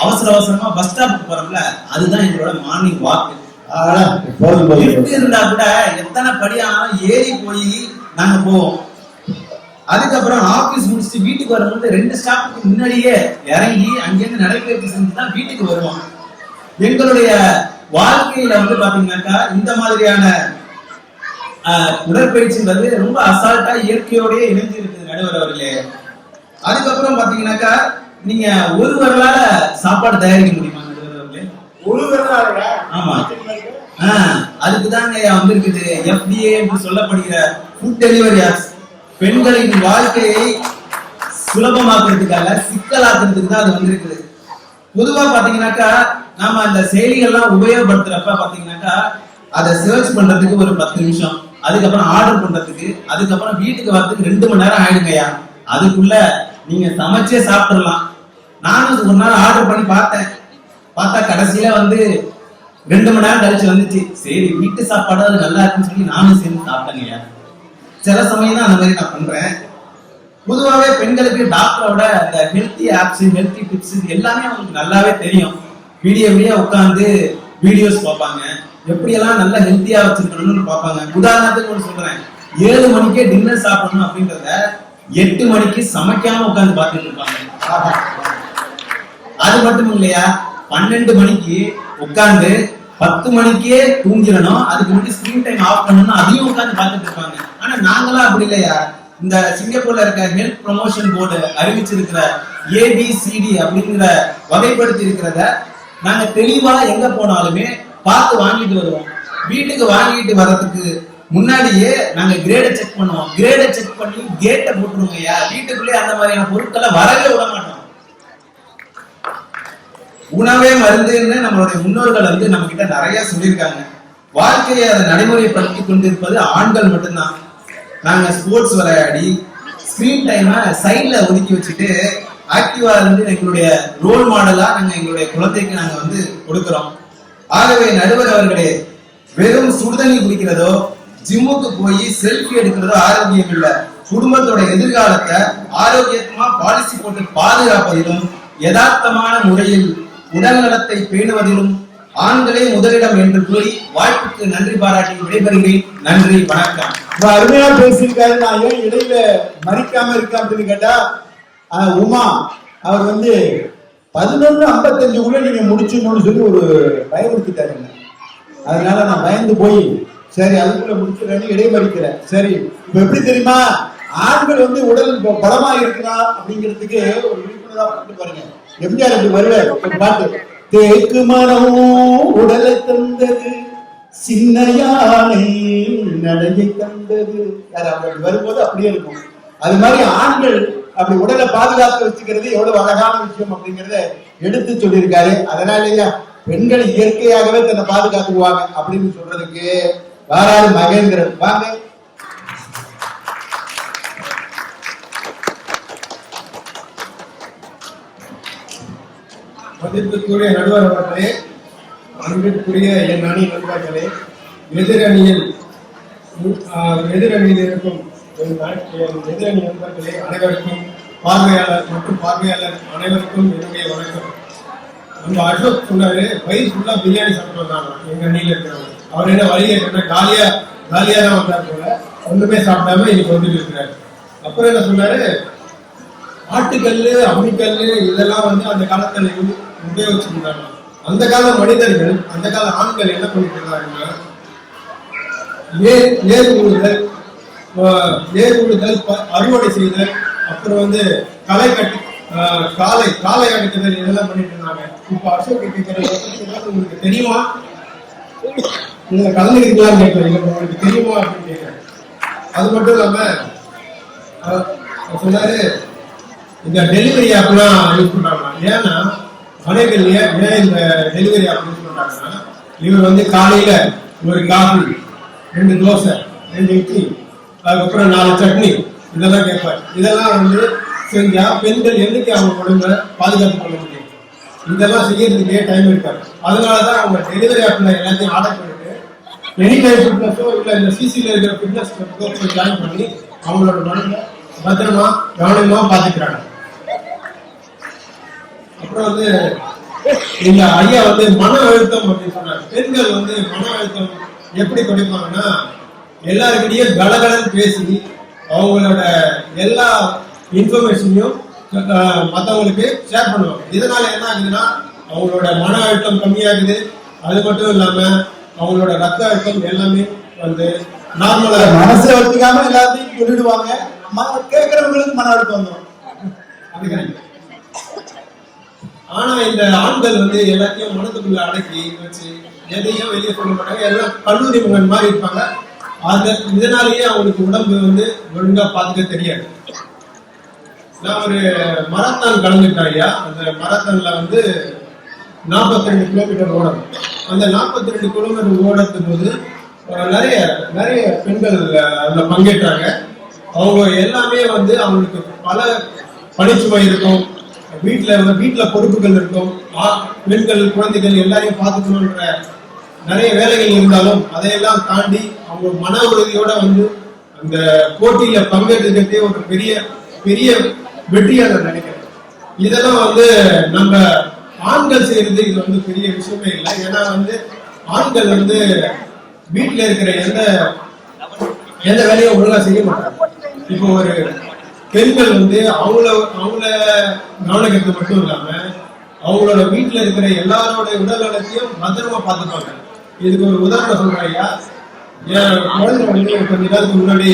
அவசர அவசரமா பஸ் ஸ்டாப்புக்கு போறோம்ல, அதுதான் எங்களோட மார்னிங் வாக்கு. இருந்தா கூட எத்தனை படியானாலும் ஏறி போய் நாங்க போவோம். அதுக்கப்புறம் ஆபீஸ் முடிச்சுட்டு வீட்டுக்கு வரும்போது 2 ஸ்டாப்புக்கு முன்னாடியே இறங்கி அங்கிருந்து நடைபயிற்சி செஞ்சுதான் வீட்டுக்கு வருவோம். எங்களுடைய வாழ்க்கையில வந்து பாத்தீங்கன்னாக்கா இந்த மாதிரியான உடற்பயிற்சின்றது ரொம்ப அசால்ட்டா இயற்கையோடய இணைஞ்சு இருக்குது நடுவர் அவர்களே. அதுக்கப்புறம் பாத்தீங்கன்னாக்கா நீங்க ஒரு வரலால சாப்பாடு தயாரிக்க முடியுமா நடுவர் அவர்களே? ஒரு வரலாறு? ஆமா, அதுக்குதாங்க வந்திருக்குது FDA என்று சொல்லப்படுகிற ஃபுட் டெலிவரி ஆக்ட். பெண்களின் வாழ்க்கையை சுலபமாக்குறதுக்காக சிக்கலாக்குறதுக்கு தான் அது வந்திருக்குது. பொதுவா பாத்தீங்கன்னாக்கா நாம அந்த செயலிகள்லாம் உபயோகப்படுத்துறப்ப பாத்தீங்கன்னாக்கா அதை சர்ச் பண்றதுக்கு ஒரு 10 நிமிஷம், அதுக்கப்புறம் ஆர்டர் பண்றதுக்கு, அதுக்கப்புறம் வீட்டுக்கு வரதுக்கு 2 மணி நேரம் ஆயிடுங்கய்யா. அதுக்குள்ள நீங்க சமைச்சே சாப்பிடலாம். நானும் ஒரு நாள் ஆர்டர் பண்ணி பார்த்தா கடைசியில வந்து 2 மணி நேரம் கழிச்சு வந்துச்சு. சரி வீட்டு சாப்பாடு அது நல்லா இருக்குன்னு சொல்லி நானும் சேர்ந்து சாப்பிட்டேங்கய்யா. சில சமயம் தான் அந்த மாதிரி நான் பண்றேன். பொதுவாகவே பெண்களுக்கு டாக்டரோட இந்த ஹெல்த்தி ஆப்ஸ், ஹெல்த்தி டிப்ஸ் எல்லாமே அவங்களுக்கு நல்லாவே தெரியும். வீடியோ உட்காந்து வீடியோஸ் பார்ப்பாங்க, எப்படியெல்லாம் நல்லா ஹெல்த்தியா வச்சிருக்கணும்னு பார்ப்பாங்க. உதாரணத்துக்கு ஒன்று சொல்றேன், 7 மணிக்கே டின்னர் சாப்பிடணும் அப்படின்றத 8 மணிக்கு சமைக்காம உட்காந்து பார்த்துட்டு இருப்பாங்க. அது மட்டும் இல்லையா, 12 மணிக்கு உட்காந்து 10 மணிக்கே தூங்கிடணும், அதுக்கு முன்னாடி ஸ்கிரீன் டைம் ஆஃப் பண்ணணும், அதையும் உட்காந்து பார்த்துட்டு இருப்பாங்க. ஆனா நாங்களாம் அப்படி இல்லையா. இந்த சிங்கப்பூர்ல இருக்க ஹெல்த் ப்ரமோஷன் போர்டு அறிவிச்சிருக்கிற ABCD அப்படிங்கிற வகைப்படுத்தி இருக்கிறத நாங்க தெளிவா எங்க போனாலுமே பார்த்து வாங்கிட்டு வருவோம். வீட்டுக்கு வாங்கிட்டு வர்றதுக்கு முன்னாடியே நாங்க கிரேடை செக் பண்ணுவோம். கிரேடை செக் பண்ணி கேட்டை போட்டுருவோம். வீட்டுக்குள்ளே அந்த மாதிரியான பொருட்களை வரவே விட மாட்டோம். உணவே மருந்துன்னு நம்மளுடைய முன்னோர்கள் வந்து நம்ம கிட்ட நிறைய சொல்லியிருக்காங்க. வாழ்க்கையை அதை நடைமுறைப்படுத்தி கொண்டிருப்பது ஆண்கள் மட்டும்தான். நாங்க ஸ்போர்ட்ஸ் விளையாடி ஸ்கிரீன் டைமை சைட்ல ஒதுக்கி வச்சுட்டு ஆக்டிவா இருந்து எங்களுடைய ரோல் மாடலா நாங்க எங்களுடைய குழந்தைக்கு நாங்க வந்து கொடுக்கிறோம். ஆகவே நடுவர் அவர்களே, வெறும் சுடுதண்ணி குடிக்கிறதோ ஜிம்முக்கு போய் செல்ஃபி எடுக்கிறதோ ஆரோக்கியம் இல்லை. குடும்பத்தோட எதிர்காலத்தை ஆரோக்கியமா பாலிசி போட்டு பாதுகாப்பதிலும் யதார்த்தமான முறையில் உடல் நலத்தை பேணுவதிலும் ஆண்களே முதலிடம் என்று கூறி வாய்ப்புக்கு நன்றி பாராட்டி விடைபெறுகிறேன். நன்றி, வணக்கம். அருமையா பேசியிருக்காரு. நான் ஏன் இடையில மறிக்காம இருக்கேன் அப்படின்னு கேட்டா, உமா அவர் வந்து 11:55 நீங்க முடிச்சிடணும்னு சொல்லி ஒரு பயமுறுத்திட்டாருங்க. அதனால நான் பயந்து போய் சரி அதுக்குள்ள முடிச்சிடறேன்னு இடைமறிக்கிறேன். சரி, இப்ப எப்படி தெரியுமா, ஆண்கள் வந்து உடல் பலமா இருக்கிறான் அப்படிங்கிறதுக்கு ஒரு விழிப்புணர்வா பாட்டு பாருங்க. எம்ஜிஆர் அப்படி வருவார் ஒரு பாட்டு, தேக்கு மரம் உடலை தந்தது, சின்ன யானை நடையை தந்தது. அப்படி வரும்போது அப்படியே இருக்கும். அது மாதிரி ஆண்கள் அப்படி உடலை பாதுகாத்து வச்சுக்கிறது எவ்வளவு அழகான விஷயம் அப்படிங்கறத எடுத்து சொல்லியிருக்காரு. அதனாலயா பெண்கள் இயற்கையாகவே தன்னை பாதுகாத்துக்குவாங்க அப்படின்னு சொல்றதுக்கு வாராரு மகேந்திரன். வாங்க. மதிப்புக்குரிய நடுவர் அவர்களே, அன்பிற்குரிய என் அணி நண்பர்களே, எதிரணியில் இருக்கும் எதிரணி நண்பர்களே அனைவருக்கும், பார்வையாளர் மற்றும் பார்வையாளர் அனைவருக்கும் என்னுடைய வணக்கம். நம்ம அசோக் சொன்னாரு, வயிறு ஃபுல்லா பிரியாணி சாப்பிட்டு வந்தாங்க எங்க அணியில இருக்கிறவங்க. அவர் என்ன வழியை என்ன காலியா தான் வந்தார் போல, ஒண்ணுமே சாப்பிடாம இன்னைக்கு வந்துட்டு இருக்கிறாரு. அப்புறம் என்ன சொன்னாரு, ஆட்டுக்கல்லு அம்மிக்கல்லு இதெல்லாம் அந்த காலத்துல உபயோகிச்சிருந்தாங்க. அந்த கால மனிதர்கள், அந்த கால ஆண்கள் என்ன பண்ணிட்டு இருந்தாங்கன்னா, ஏர் உழுதல், அறுவடை செய்தல், அப்புறம் களை கட்டி காலை அடிக்குதல் இதெல்லாம் பண்ணிட்டு இருந்தாங்க. இப்ப அசோக் உங்களுக்கு தெரியுமா, நீங்க கலந்துக்கிறீங்களான்னு கேட்கறீங்க, உங்களுக்கு தெரியுமா அப்படின்னு கேட்கிறேன். அது மட்டும் இல்லாம சொன்னாரு, இந்த டெலிவரி ஆப்லாம் யூஸ் பண்றாங்க. ஏன்னா கடைகள் ஏன் இந்த டெலிவரி ஆப் யூஸ் பண்றாங்கன்னா, இவர் காலையில ஒரு காஃபி, 2 தோசை, 2 இட்லி, அதுக்கப்புறம் 4 சட்னி இதெல்லாம் கேட்பார். இதெல்லாம் செஞ்சா பெண்கள் என்னைக்கு அவங்க உடம்ப பாதுகாத்து கொள்ள முடியும்? இதெல்லாம் செய்யறதுக்கே டைம் இருக்காது. அதனாலதான் அவங்க டெலிவரி ஆப்ல எல்லாத்தையும் ஆர்டர் பண்ணிட்டு எனி டைம் ஃபிட்னஸோ இல்ல இந்த சிசில இருக்கிற ஃபிட்னஸ் போய் ஜாயின் பண்ணி அவங்களோட மனதை பத்திரமா கவனமா பாத்துக்கிறாங்க. அப்புறம் இந்த ஐயா மன அழுத்தம் அப்படின்னு சொன்னாங்க. பெண்கள் மன அழுத்தம் எப்படி குறைப்பாங்கன்னா, எல்லாருக்கிட்டையும் கலகலன்னு பேசி அவங்களோட எல்லா இன்ஃபர்மேஷனையும் மற்றவங்களுக்கு ஷேர் பண்ணுவாங்க. இதனால என்ன ஆகுதுன்னா, அவங்களோட மன அழுத்தம் கம்மியாகுது. அது மட்டும் இல்லாம அவங்களோட ரத்த அழுத்தம் எல்லாமே நார்மலா மனசை வச்சுக்காம எல்லாத்தையும் சொல்லிடுவாங்க. கேட்கறவங்களுக்கு மன அழுத்தம் வந்துடும். ஆனா இந்த ஆண்கள் எல்லாத்தையும் மனதுக்குள்ள அடக்கி வச்சு எதையும் வெளியே சொல்ல மாட்டாங்க. எல்லாம் கல்லூரி மகன் மாதிரி இருப்பாங்க. இதனாலேயே அவங்களுக்கு உடம்பு ஒழுங்கா பாத்துக்க தெரியாது. நான் ஒரு மராத்தான் கலந்துட்டேன் ஐயா. அந்த மராத்தான்ல 42 கிலோமீட்டர் ஓடணும். அந்த 42 கிலோமீட்டர் ஓடத்தும் போது நிறைய பெண்கள் அதுல பங்கேற்றாங்க. அவங்க எல்லாமே அவங்களுக்கு பல பணிச்சுமை இருக்கும், வீட்டுல பொறுப்புகள் இருக்கும், பெண்கள் குழந்தைகள் எல்லாரையும் பார்த்துக்கணுன்ற நிறைய வேலைகள் இருந்தாலும் அதையெல்லாம் தாண்டி அவங்க மன உறுதியோட அந்த போட்டியில பங்கேற்றுக்கிட்டே ஒரு பெரிய பெரிய வெற்றியாக நினைக்கிறேன். இதெல்லாம் நம்ம ஆண்கள் செய்யறது இது பெரிய விஷயமே இல்லை. ஏன்னா ஆண்கள் வீட்டுல இருக்கிற எந்த வேலையும் ஒழுங்கா செய்ய மாட்டாங்க. இப்போ ஒரு பெண்கள் அவங்கள கவனிக்கிறது மட்டும் இல்லாம அவங்களோட வீட்டுல இருக்கிற எல்லாரோட உடல் நலத்தையும் பத்திரமா பார்த்துப்பாங்க. இதுக்கு ஒரு உதாரணம் சொல்றேன் ஐயா. என் குழந்தை கொஞ்ச நேரத்துக்கு முன்னாடி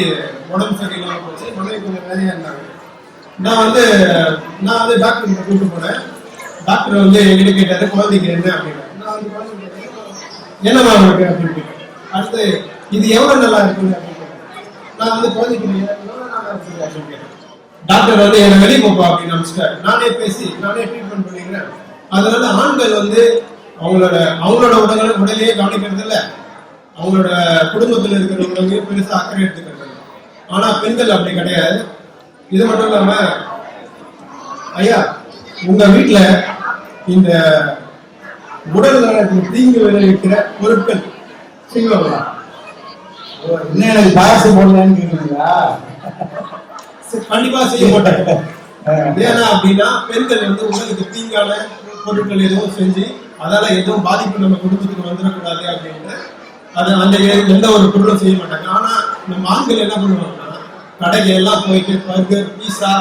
உடம்பு சரியில்லாம போச்சு. மனைவி கொஞ்சம் வேலையா இருந்தாங்க. நான் டாக்டர் கூப்பிட்டு போனேன். டாக்டர் எங்கிட்ட கேட்டாரு, குழந்தைக்கு என்ன அப்படின்னு. நான் என்னமா உங்களுக்கு அப்படின்னு கேட்டேன். அடுத்து இது எவ்வளவு நல்லா இருக்குங்க அப்படின்னு நான் குழந்தைக்கு எவ்வளவு நல்லா இருக்குது அப்படின்னு கேட்டேன். டாக்டர் என்ன வெளியே போப்பா அப்படின்னு நினைச்சிட்டாரு. நானே பேசி நானே ட்ரீட்மெண்ட் பண்ணிக்கிறேன். அதனால ஆண்கள் அவங்களோட உடலையே கவனிக்கிறது இல்லை, அவங்களோட குடும்பத்தில் இருக்கிறவங்களையும் பெருசா அக்கறை எடுத்துக்கிறது இல்லை. ஆனா பெண்கள் அப்படி கிடையாது. இது மட்டும் இல்லாம ஐயா, உங்க வீட்டுல இந்த உடல் நலத்துக்கு தீங்கு விளைவிக்கிற பொருட்கள் செய்வாங்களா? இன்னும் எனக்கு பாயசம் போடலான்னு கேக்குறீங்களா? கண்டிப்பா செய்ய மாட்டாங்க. ஏன்னா அப்படின்னா பெண்கள் உடலுக்கு தீங்கான பொருட்கள் எதுவும் செஞ்சு அதால எதுவும் பாதிப்பு நம்ம குடும்பத்துக்கு வந்துடக்கூடாது அப்படின்ட்டு அந்த எந்த ஒரு பொருளும் செய்ய மாட்டாங்க. ஆனா நம்ம ஆண்கள் என்ன பண்ணுவாங்கன்னா, கடைக்கு எல்லாம் போயிட்டு பர்கர், பீஸா,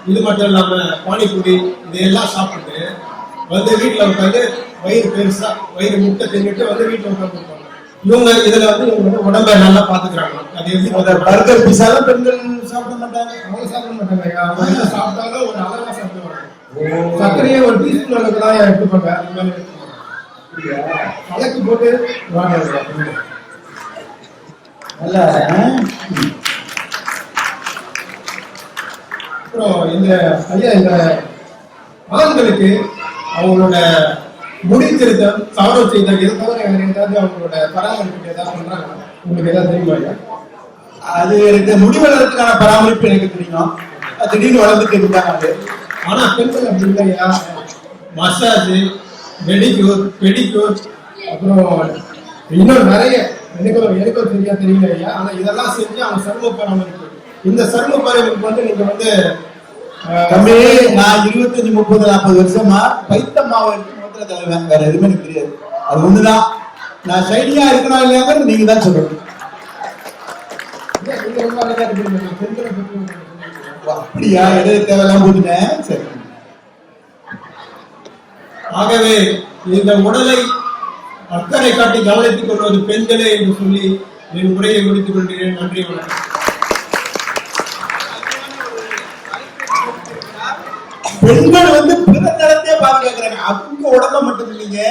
இது மட்டும் இல்லாம பானிபூரி இதையெல்லாம் சாப்பிட்டு வீட்டுல உட்காந்து வயிறு பெருசா வயிறு முட்டை தின்னுட்டு வீட்டுல உட்காந்து இவங்க இதுல இவங்க உடம்ப நல்லா பாத்துக்கிறாங்க. அது எப்படி பர்கர் பீஸா பெண்கள் சாப்பிட மாட்டாங்க. அவங்க சாப்பிட மாட்டாங்க. அவங்க சாப்பிட்டாலும் ஒரு அளவா சாப்பிடுவாங்க. சர்க்கரையே ஒரு டீஸ்பூன் அளவுக்கு தான் எடுத்துப்பாங்க. அந்த மாதிரி கலக்கு போட்டு வாங்க. அப்புறம் இந்த ஆண்களுக்கு அவங்களோட முடி திருத்தம், சவரம் செய்தல், இது தவிர ஏதாவது அவங்களோட பராமரிப்புக்கு ஏதாவது பண்றாங்க? உங்களுக்கு ஏதாவது தெரியுமா ஐயா? அது எனக்கு முடி வளர்றதுக்கான பராமரிப்பு எனக்கு தெரியும். திடீர்னு வளர்ந்துட்டு இருந்தாங்க. ஆனா பெண்கள் அப்படி இல்லையா? மசாஜ், மெடிக்யூர், பெடிக்யூர், அப்புறம் இன்னும் நிறைய எனக்கும் சரியா தெரியல ஐயா. ஆனா இதெல்லாம் செஞ்சு அவங்க சர்ம பராமரிப்பு, இந்த சர்ம பராமரிப்பு வந்து நீங்க வந்து தம்பி, நான் 25, 30, 40 வருஷமா பைத்த மாவு எடுத்து முகத்துல தடவேன். வேற எதுவுமே எனக்கு தெரியாது. அது ஒண்ணுதான். நான் ஷைனியா இருக்கணும் இல்லையாங்கிறது நீங்க தான் சொல்லணும். அப்படியா? எது தேவையெல்லாம் போட்டுட்டேன். சரி. ஆகவே இந்த உடலை அக்கறை காட்டி கவனித்துக் கொள்வது பெண்களே என்று சொல்லி என் உரையை முடித்துக் கொள்கிறேன். நன்றி, வணக்கம். பெண்கள் வந்து பிற நலத்தையே பாதுகாக்கிறாங்க. அவங்க உடம்ப மட்டும் இல்லைங்க,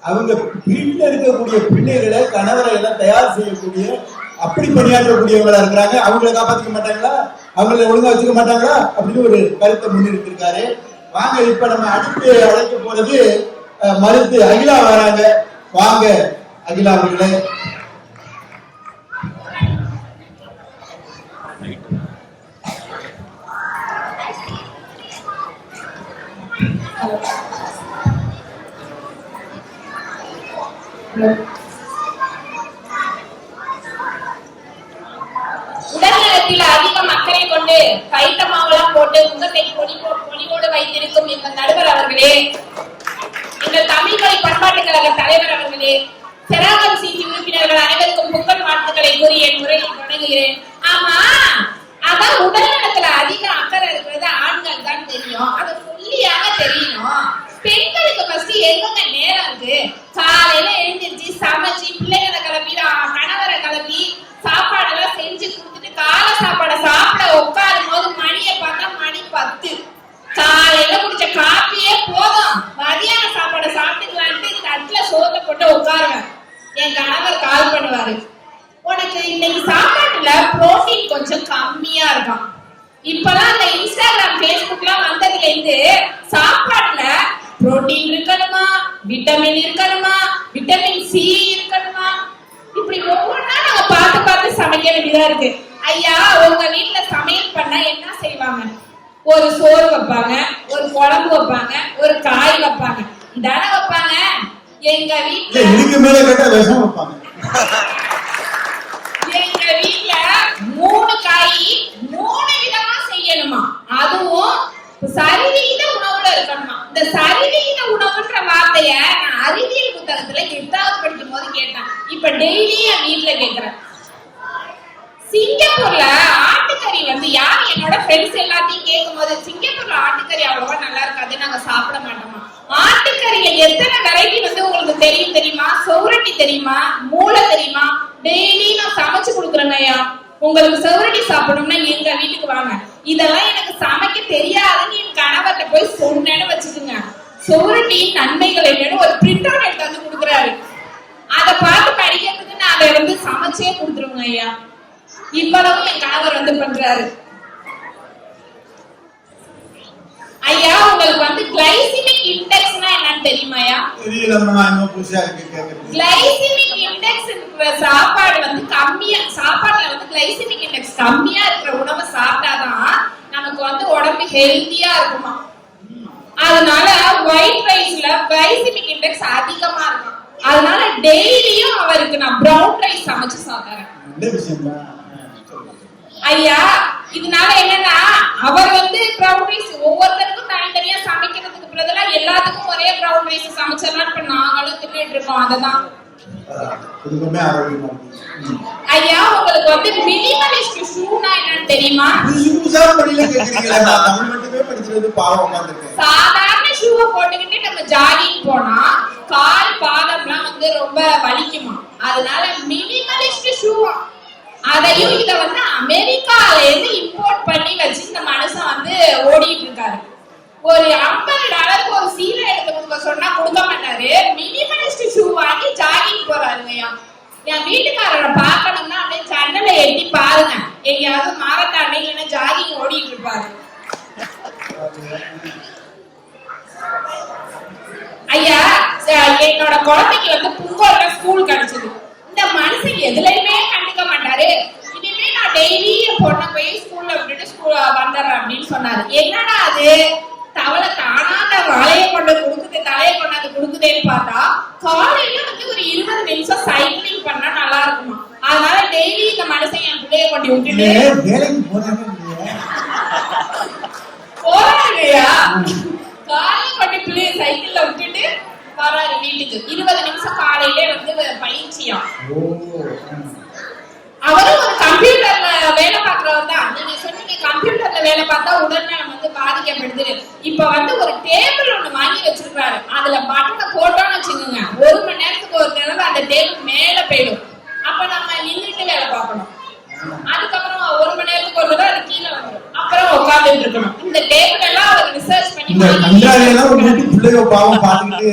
அவங்க வீட்டில் இருக்கக்கூடிய பிள்ளைகளை, கணவரை எல்லாம் தயார் செய்யக்கூடிய, அப்படி பணியாற்றக்கூடியவங்களா இருக்கிறாங்க. அவங்களை காப்பாற்றிக்க மாட்டாங்களா? அவங்களை ஒழுங்கா வச்சுக்க மாட்டாங்களா? அப்படின்னு ஒரு கருத்தை முன்னிறுத்திருக்காரு. வாங்க, இப்ப நம்ம அடுத்து அழைக்க போறது மருத்து அகிலா வராங்க. வாங்க அகிலா அவர்களே. உடல்நலத்தில் அதிகம் அக்கறை கொண்டு கைத்த மாவெல்லாம் போட்டு முகத்தை பொலிவோடு வைத்திருக்கும் எங்கள் நடுவர் அவர்களே, எங்கள் தமிழ் மொழி பண்பாட்டு கழக தலைவர் அவர்களே, செராகம் சிசி உறுப்பினர்கள் அனைவருக்கும் பொங்கல் வாழ்த்துக்களை கூறி என் உரையை தொடங்குகிறேன். ஆமா, அதான் உடல்நலத்துல அதிக அக்கறை இருக்கிறது ஆண்கள் தான் தெரியும். அதை சொல்லியாக தெரியணும். பெண்களுக்கு ஃபர்ஸ்ட் எங்க நேரம் இருக்கு? காலையில எழுந்திருச்சு சமைச்சு பிள்ளைகளை கிளப்பி கணவரை கிளப்பி சாப்பாடெல்லாம் செஞ்சு கொடுத்துட்டு கால சாப்பாடை சாப்பிட உட்காரும் போது மணியை பார்த்தா மணி 10. காலையில குடிச்ச காப்பியே போதும், மதியான சாப்பாடை சாப்பிட்டுக்கலான்ட்டு தட்டுல சோத்தை போட்டு உட்காருவேன். என் கணவர் கால் பண்ணுவாரு, உனக்கு இன்னைக்கு சாப்பாட்டுல புரோட்டீன் கொஞ்சம் கம்மியா இருக்கும். இப்பெல்லாம் இந்த இன்ஸ்டாகிராம் பேஸ்புக்லாம் வந்ததுல இருந்து சாப்பாட்டுல புரோட்டீன் இருக்கணுமா, விட்டமின் இருக்கணுமா, விட்டமின் சி இருக்கணுமா, இப்படி ஒவ்வொன்றா நாங்க பார்த்து பார்த்து சமைக்க வேண்டியதா இருக்கு. ஐயா, உங்க வீட்டுல சமையல் பண்ணா என்ன செய்வாங்க? ஒரு சோறு வைப்பாங்க, ஒரு குழம்பு வைப்பாங்க, ஒரு காய் வைப்பாங்க, இதான வைப்பாங்க. எங்க வீட்டுல இதுக்கு மேல கேட்டா விஷம் வைப்பாங்க. எங்க வீட்டுல 3 காய் 3 விதமா செய்யணுமா, அதுவும் சரிவிகித உணவுல இருக்கணுமா. இந்த சரிவிகித உணவுன்ற வார்த்தைய நான் அறிவியல் புத்தகத்துல 8வது படிக்கும் போது கேட்டேன். இப்ப டெய்லி என் வீட்டுல கேட்கிறேன். சிங்கப்பூர்ல ஆட்டுக்கறி வந்து யார் என்னோட ஃப்ரெண்ட்ஸ் எல்லாத்தையும் கேட்கும் போது, சிங்கப்பூர்ல ஆட்டுக்கறி அவ்வளவா நல்லா இருக்காது, நாங்க சாப்பிட மாட்டோமா. ஆட்டுக்கறியில எத்தனை வெரைட்டி வந்து உங்களுக்கு தெரியுமா? சௌரட்டி தெரியுமா? மூளை தெரியுமா? டெய்லி நான் சமைச்சு கொடுக்குறேங்க ஐயா. உங்களுக்கு சௌரட்டி சாப்பிடணும்னா எங்க வீட்டுக்கு வாங்க. இதெல்லாம் எனக்கு சமைக்க தெரியாதுன்னு என் கணவர்கிட்ட போய் சொன்னேன்னு வச்சுக்கோங்க. சௌரட்டியின் நன்மைகள் என்னன்னு ஒரு பிரிண்ட் அவுட் எடுத்து வந்து கொடுக்குறாரு. அதை பார்த்து படிக்கிறதுக்கு நான் அதை வந்து சமைச்சே கொடுத்துருவேங்க ஐயா. இவ்வளவு என் கணவர் வந்து பண்றாரு. ஐயா, உங்களுக்கு வந்து கிளைசிமிக் இண்டெக்ஸ்னா என்னன்னு தெரியுமாயா? தெரியலம்மா, இன்னும் புதுசா இருக்கு கேக்குறது. கிளைசிமிக் இண்டெக்ஸ் சாப்பாடு வந்து கம்மியா, சாப்பாடுல வந்து கிளைசிமிக் இண்டெக்ஸ் கம்மியா இருக்கிற உணவை சாப்பிட்டாதான் நமக்கு வந்து உடம்பு ஹெல்த்தியா இருக்குமா. அதனால ஒயிட் ரைஸ்ல கிளைசிமிக் இண்டெக்ஸ் அதிகமா இருக்கும். அதனால டெய்லியும் அவருக்கு நான் பிரவுன் ரைஸ் சமைச்சு சாப்பிடுறேன். நல்ல விஷயம் தான் ஐயா. இதனால என்னன்னா, அவர் வந்து பிரவுன் ரைஸ் ஒவ்வொருத்தருக்கும் தனித்தனியா சமைக்கிறதுக்கு பதிலா எல்லாத்துக்கும் ஒரே பிரவுன் ரைஸ் சமைச்சிடலாம். இப்ப நாங்களும் தின்னுட்டு இருக்கோம். அததான் ஐயா, உங்களுக்கு வந்து மினிமலிஸ்ட் ஷூனா என்னன்னு தெரியுமா? சாதாரண ஷூவை போட்டுக்கிட்டு நம்ம ஜாகிங் போனா கால் பாதம்லாம் வந்து ரொம்ப வலிக்குமா. அதனால மினிமலிஸ்ட் ஷூ, அதையும் இத வந்து அமெரிக்கால இருந்து இம்போர்ட் பண்ணி வச்சு இந்த மனுஷன் வந்து ஓடிட்டு இருக்காரு. ஒரு $50 ஒரு சீலை எடுத்து கொடுக்க சொன்னா கொடுக்க மாட்டாரு. மினிமலிஸ்ட் ஷூ வாங்கி ஜாகிங் போறாருங்கய்யா. என் வீட்டுக்காரரை பார்க்கணும்னா அப்படியே ஜன்னலை எட்டி பாருங்க, எங்கேயாவது மாரத்தாண்ட இல்லைன்னா ஜாகிங் ஓடிட்டு இருப்பாரு. ஐயா, என்னோட குழந்தைக்கு வந்து புங்கோல ஸ்கூல் கிடைச்சது. இந்த மனுஷன் எதுலயுமே கண்டுக்க மாட்டாரு. இனிமே நான் டெய்லி பொண்ணை போய் ஸ்கூல்ல விட்டுட்டு ஸ்கூல் வந்துடுறேன் அப்படின்னு சொன்னாரு. என்னடா அது, தவளை தானா அந்த வாழையை கொண்டு கொடுக்குது, தலையை கொண்டாந்து கொடுக்குதேன்னு பார்த்தா காலையில வந்து ஒரு 20 நிமிஷம் சைக்கிளிங் பண்ணா நல்லா இருக்குமா. அதனால டெய்லி இந்த மனுஷன் என் பிள்ளைய கொண்டு விட்டுட்டு போறாங்கய்யா. காலையில கொண்டு பிள்ளைய சைக்கிள்ல விட்டுட்டு வராரு வீட்டுக்கு. 20 நிமிஷம் காலையிலே வந்து பயிற்சியா. அவரும் ஒரு கம்ப்யூட்டர்ல வேலை பார்க்கறவர் தான். நீங்க சொன்னீங்க கம்ப்யூட்டர்ல வேலை பார்த்தா உடல்நலம் வந்து பாதிக்கப்படுது. இப்ப வந்து ஒரு டேபிள் ஒண்ணு வாங்கி வச்சிருக்காரு. அதுல பட்டனை போட்டோம்னு வச்சுக்கோங்க, 1 மணி நேரத்துக்கு ஒரு தடவை அந்த டேபிள் மேல போயிடும். அப்ப நம்ம நின்றுட்டு வேலை பார்க்கணும். அதுக்கப்புறம் 1 மணி நேரத்துக்கு ஒரு தடவை அது கீழே வந்துடும். அப்புறம் உட்கார்ந்துட்டு இருக்கணும். இந்த டேபிள் எல்லாம் அவர் ரிசர்ச் பண்ணி பிள்ளைய பாவம் பார்த்துக்கிட்டு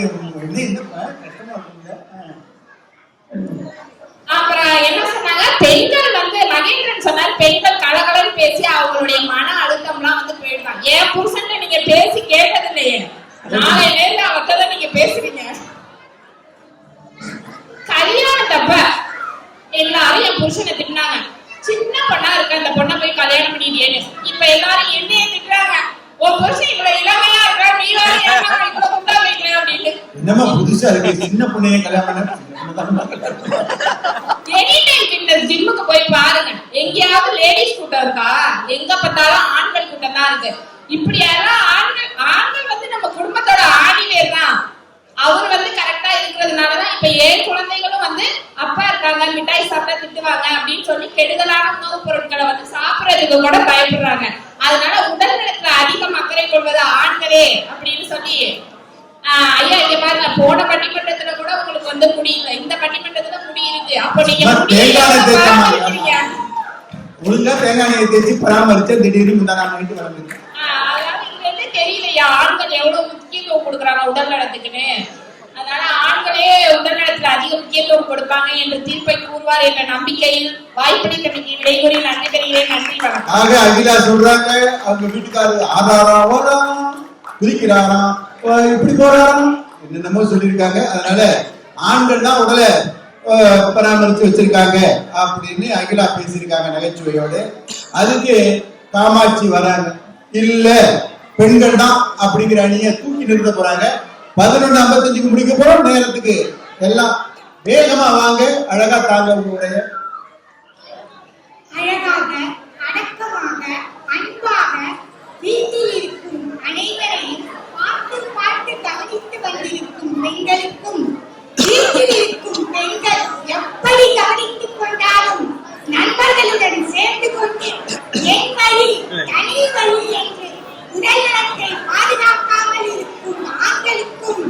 அப்புறம் என்ன சொன்னாங்க, பெண்கள் வந்து மகேந்திரன் சொன்னார், பெண்கள் கலகலன்னு பேசி அவங்களுடைய மன அழுத்தம் எல்லாம் வந்து போயிடுறாங்க. ஏன் புருஷன் நீங்க பேசி கேட்டது இல்லையே, நாளையில இருந்து அவர்தான் நீங்க பேசுறீங்க. கல்யாணத்தப்ப எல்லாரும் என் புருஷனை திட்டினாங்க. சின்ன பொண்ணா இருக்க அந்த பொண்ணை போய் கல்யாணம் பண்ணிட்டேன்னு. இப்ப எல்லாரும் என்னைய திட்டுறாங்க, உன் புருஷன் இவ்வளவு இளமையா இருக்கா, நீ இவ்வளவு குண்டா வைக்கல அப்படின்னு. என்னமா புதுசா இருக்கு, சின்ன பொண்ணைய கல்யாணம். எனி டைம் ஃபிட்னஸ் ஜிம்முக்கு போய் பாருங்க, எங்கேயாவது லேடிஸ் கூட்டம் இருக்கா? எங்க பார்த்தாலும் ஆண்கள் கூட்டம் தான் இருக்கு. இப்படி யாரும் ஆண்கள் வந்து நம்ம குடும்பத்தோட ஆணிவேர் தான். அவர் வந்து கரெக்டா இருக்கிறதுனாலதான் இப்ப ஏன் குழந்தைகளும் வந்து அப்பா இருக்காங்க, மிட்டாய் சாப்பிட்டா திட்டுவாங்க அப்படின்னு சொல்லி கெடுதலான உணவுப் பொருட்களை வந்து சாப்பிடறதுக்கு கூட பயப்படுறாங்க. அதனால உடல் நலத்துல அதிகம் அக்கறை கொள்வது ஆண்களே அப்படின்னு சொல்லி ஐயா இங்க பாருங்க, போன பட்டிமன்றத்துல கூட உங்களுக்கு வந்து முடி இல்லை, இந்த பட்டிமன்றத்துல முடி இருக்கு. அப்ப நீங்க ஒழுங்கா தேங்காய் எண்ணெய் தேய்ச்சி பராமரிச்சா திடீர்னு முந்தானாம வளர்ந்துருக்கு. அதாவது இதுல இருந்து தெரியலையா ஆண்கள் எவ்வளவு முக்கியத்துவம் கொடுக்குறாங்க உடல் நலத்துக்குன்னு. அதனால ஆண்களே உடல் நலத்துல அதிக முக்கியத்துவம் கொடுப்பாங்க என்று தீர்ப்பை கூறுவார் என்ற நம்பிக்கையில் வாய்ப்பளித்தமைக்கு இடையூறி நன்றி பெறுகிறேன். நன்றி வணக்கம். ஆக அகிலா சொல்றாங்க, அவங்க வீட்டுக்காரரு ஆதாரம் குதிக்கிறாராம், இப்படி போறாராம், என்னென்னமோ சொல்லியிருக்காங்க. அதனால ஆண்கள் தான் உடலை பராமரிச்சு வச்சிருக்காங்க அப்படின்னு அகிலா பேசியிருக்காங்க நகைச்சுவையோடு. அதுக்கு காமாட்சி வராங்க, இல்ல பெண்கள் தான் அப்படிங்கிற அணியை தூக்கி நிறுத்த போறாங்க. 11:55 முடிக்க போறோம். நேரத்துக்கு எல்லாம் வேகமா வாங்க, அழகா தாங்க உங்களுடைய அழகாக அடக்கமாக அன்பாக வீட்டில் இருக்கும் அனைவரையும் பார்த்து பார்த்து கவனித்து வந்திருக்கும் பெண்களுக்கும், வீட்டில் இருக்கும் பெண்கள் எப்படி கவனித்துக் கொண்டாலும் நண்பர்களுடன் சேர்ந்து கொண்டு என் வழி தனி வழி என்று உடல் நலத்தை பாதுகாக்காமல் இருக்கும் ஆண்களுக்கும்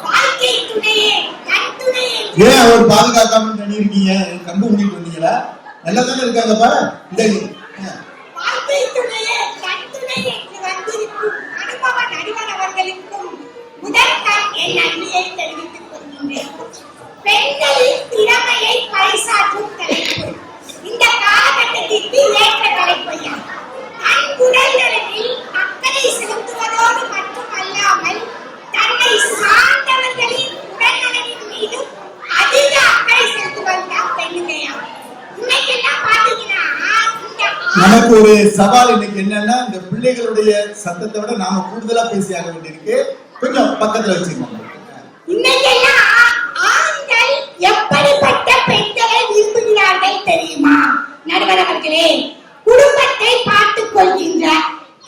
வாழ்க்கை துணையே கண் துணையே. ஏன் அவர் பாதுகாக்காமல் பண்ணிருக்கீங்க? கம்பு முடிட்டு வந்தீங்களா? நல்லா தானே இருக்காங்க பாரு. வாழ்க்கை துணையே கண் துணை என்று வந்திருக்கும் அனுபவ நடுவர் அவர்களுக்கும் முதற்கண் என் நன்றியை தெரிவித்துக் கொள்கின்றேன். பெண்களின் திறமையை பறைசாற்றும் தலைப்பு இந்த காலகட்டத்திற்கு ஏற்ற தலைப்பையா. தன் உடல் நலனில் அக்கறை செலுத்துவதோடு மட்டுமல்லாமல் தன்னை சார்ந்தவர்களின் உடல் நலனின் மீதும் அதிக அக்கறை செலுத்துவதுதான் பெண்மையா. இன்னைக்கெல்லாம் பாத்தீங்கன்னா நமக்கு ஒரு சவால் இன்னைக்கு என்னன்னா, இந்த பிள்ளைகளுடைய சத்தத்தை விட நாம கூடுதலா பேசியாக வேண்டியிருக்கு. கொஞ்சம் பக்கத்துல வச்சுக்கோங்க. இன்னைக்கெல்லாம் ஆண்கள் எப்படிப்பட்ட பெண்களை விரும்புகிறார்கள் தெரியுமா நடுவர் அவர்களே? குடும்பத்தை பார்த்துக் கொள்கின்ற,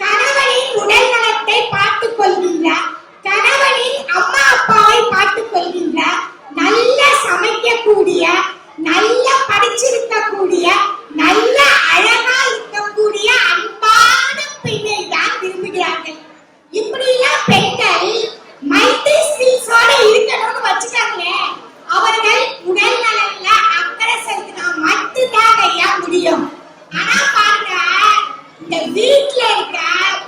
கணவனின் உடல் நலத்தை பார்த்துக் கொள்கின்ற, கணவனின் அம்மா அப்பாவை பார்த்துக் கொள்கின்ற, நல்ல சமைக்கக்கூடிய, நல்ல படிச்சிருக்கக்கூடிய, நல்ல அழகா இருக்கக்கூடிய அன்பான பெண்ணை தான் விரும்புகிறார்கள். இப்படி எல்லாம் பெண்கள் மல்டி ஸ்கில்ஸோட இருக்கணும்னு வச்சுக்காங்களே, அவர்கள் உடல் நலன்ல அக்கறை செலுத்தினா மட்டும்தான் ஐயா முடியும். ஆனா பாருங்க, இந்த வீட்டுல இருக்க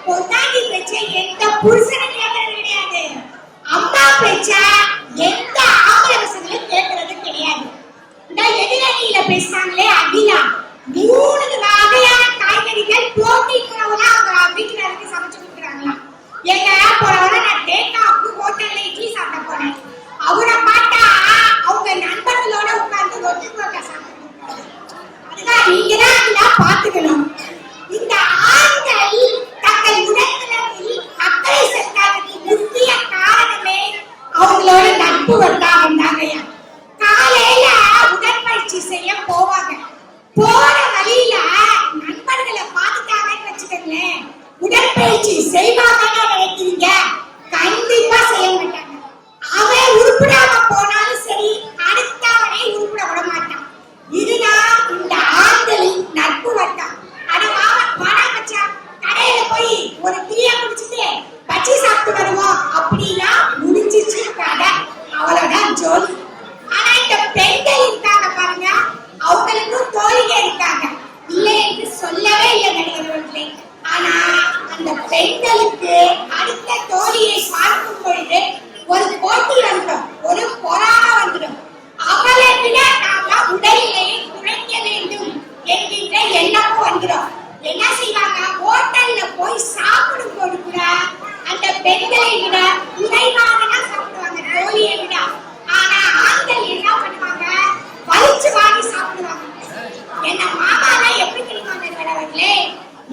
பொண்டாட்டி பேச்ச எந்த புருஷனும் கேட்கறது கிடையாது, அம்மா பேச்ச எந்த ஆம்பளை பசங்களும் கேட்கறது கிடையாது. இந்த எதிரணியில பேசுறாங்களே அகிலா, 3 வகையான காய்கறிகள் புரோட்டீன் உணவுலாம் அவங்க வீட்டுல இருந்து சமைச்சு கொடுக்குறாங்களாம். பெண்களுக்கு அடுத்த தோழியை பார்க்கும் பொழுது ஒரு போட்டி வந்துடும், ஒரு பொறாமை வந்துடும். அவளை விட நாம உடல்நிலையை குறைக்க வேண்டும் என்கின்ற எண்ணமும் வந்துடும். என்ன செய்வாங்க, ஹோட்டல்ல போய் சாப்பிடும் போது கூட அந்த பெண்களை விட குறைவாக தான் சாப்பிடுவாங்க, தோழியை விட. ஆனா ஆண்கள் என்ன பண்ணுவாங்க, வலிச்சு வாங்கி சாப்பிடுவாங்க. என்ன மாமாவை எப்படி தெரியுமா அவர்களே,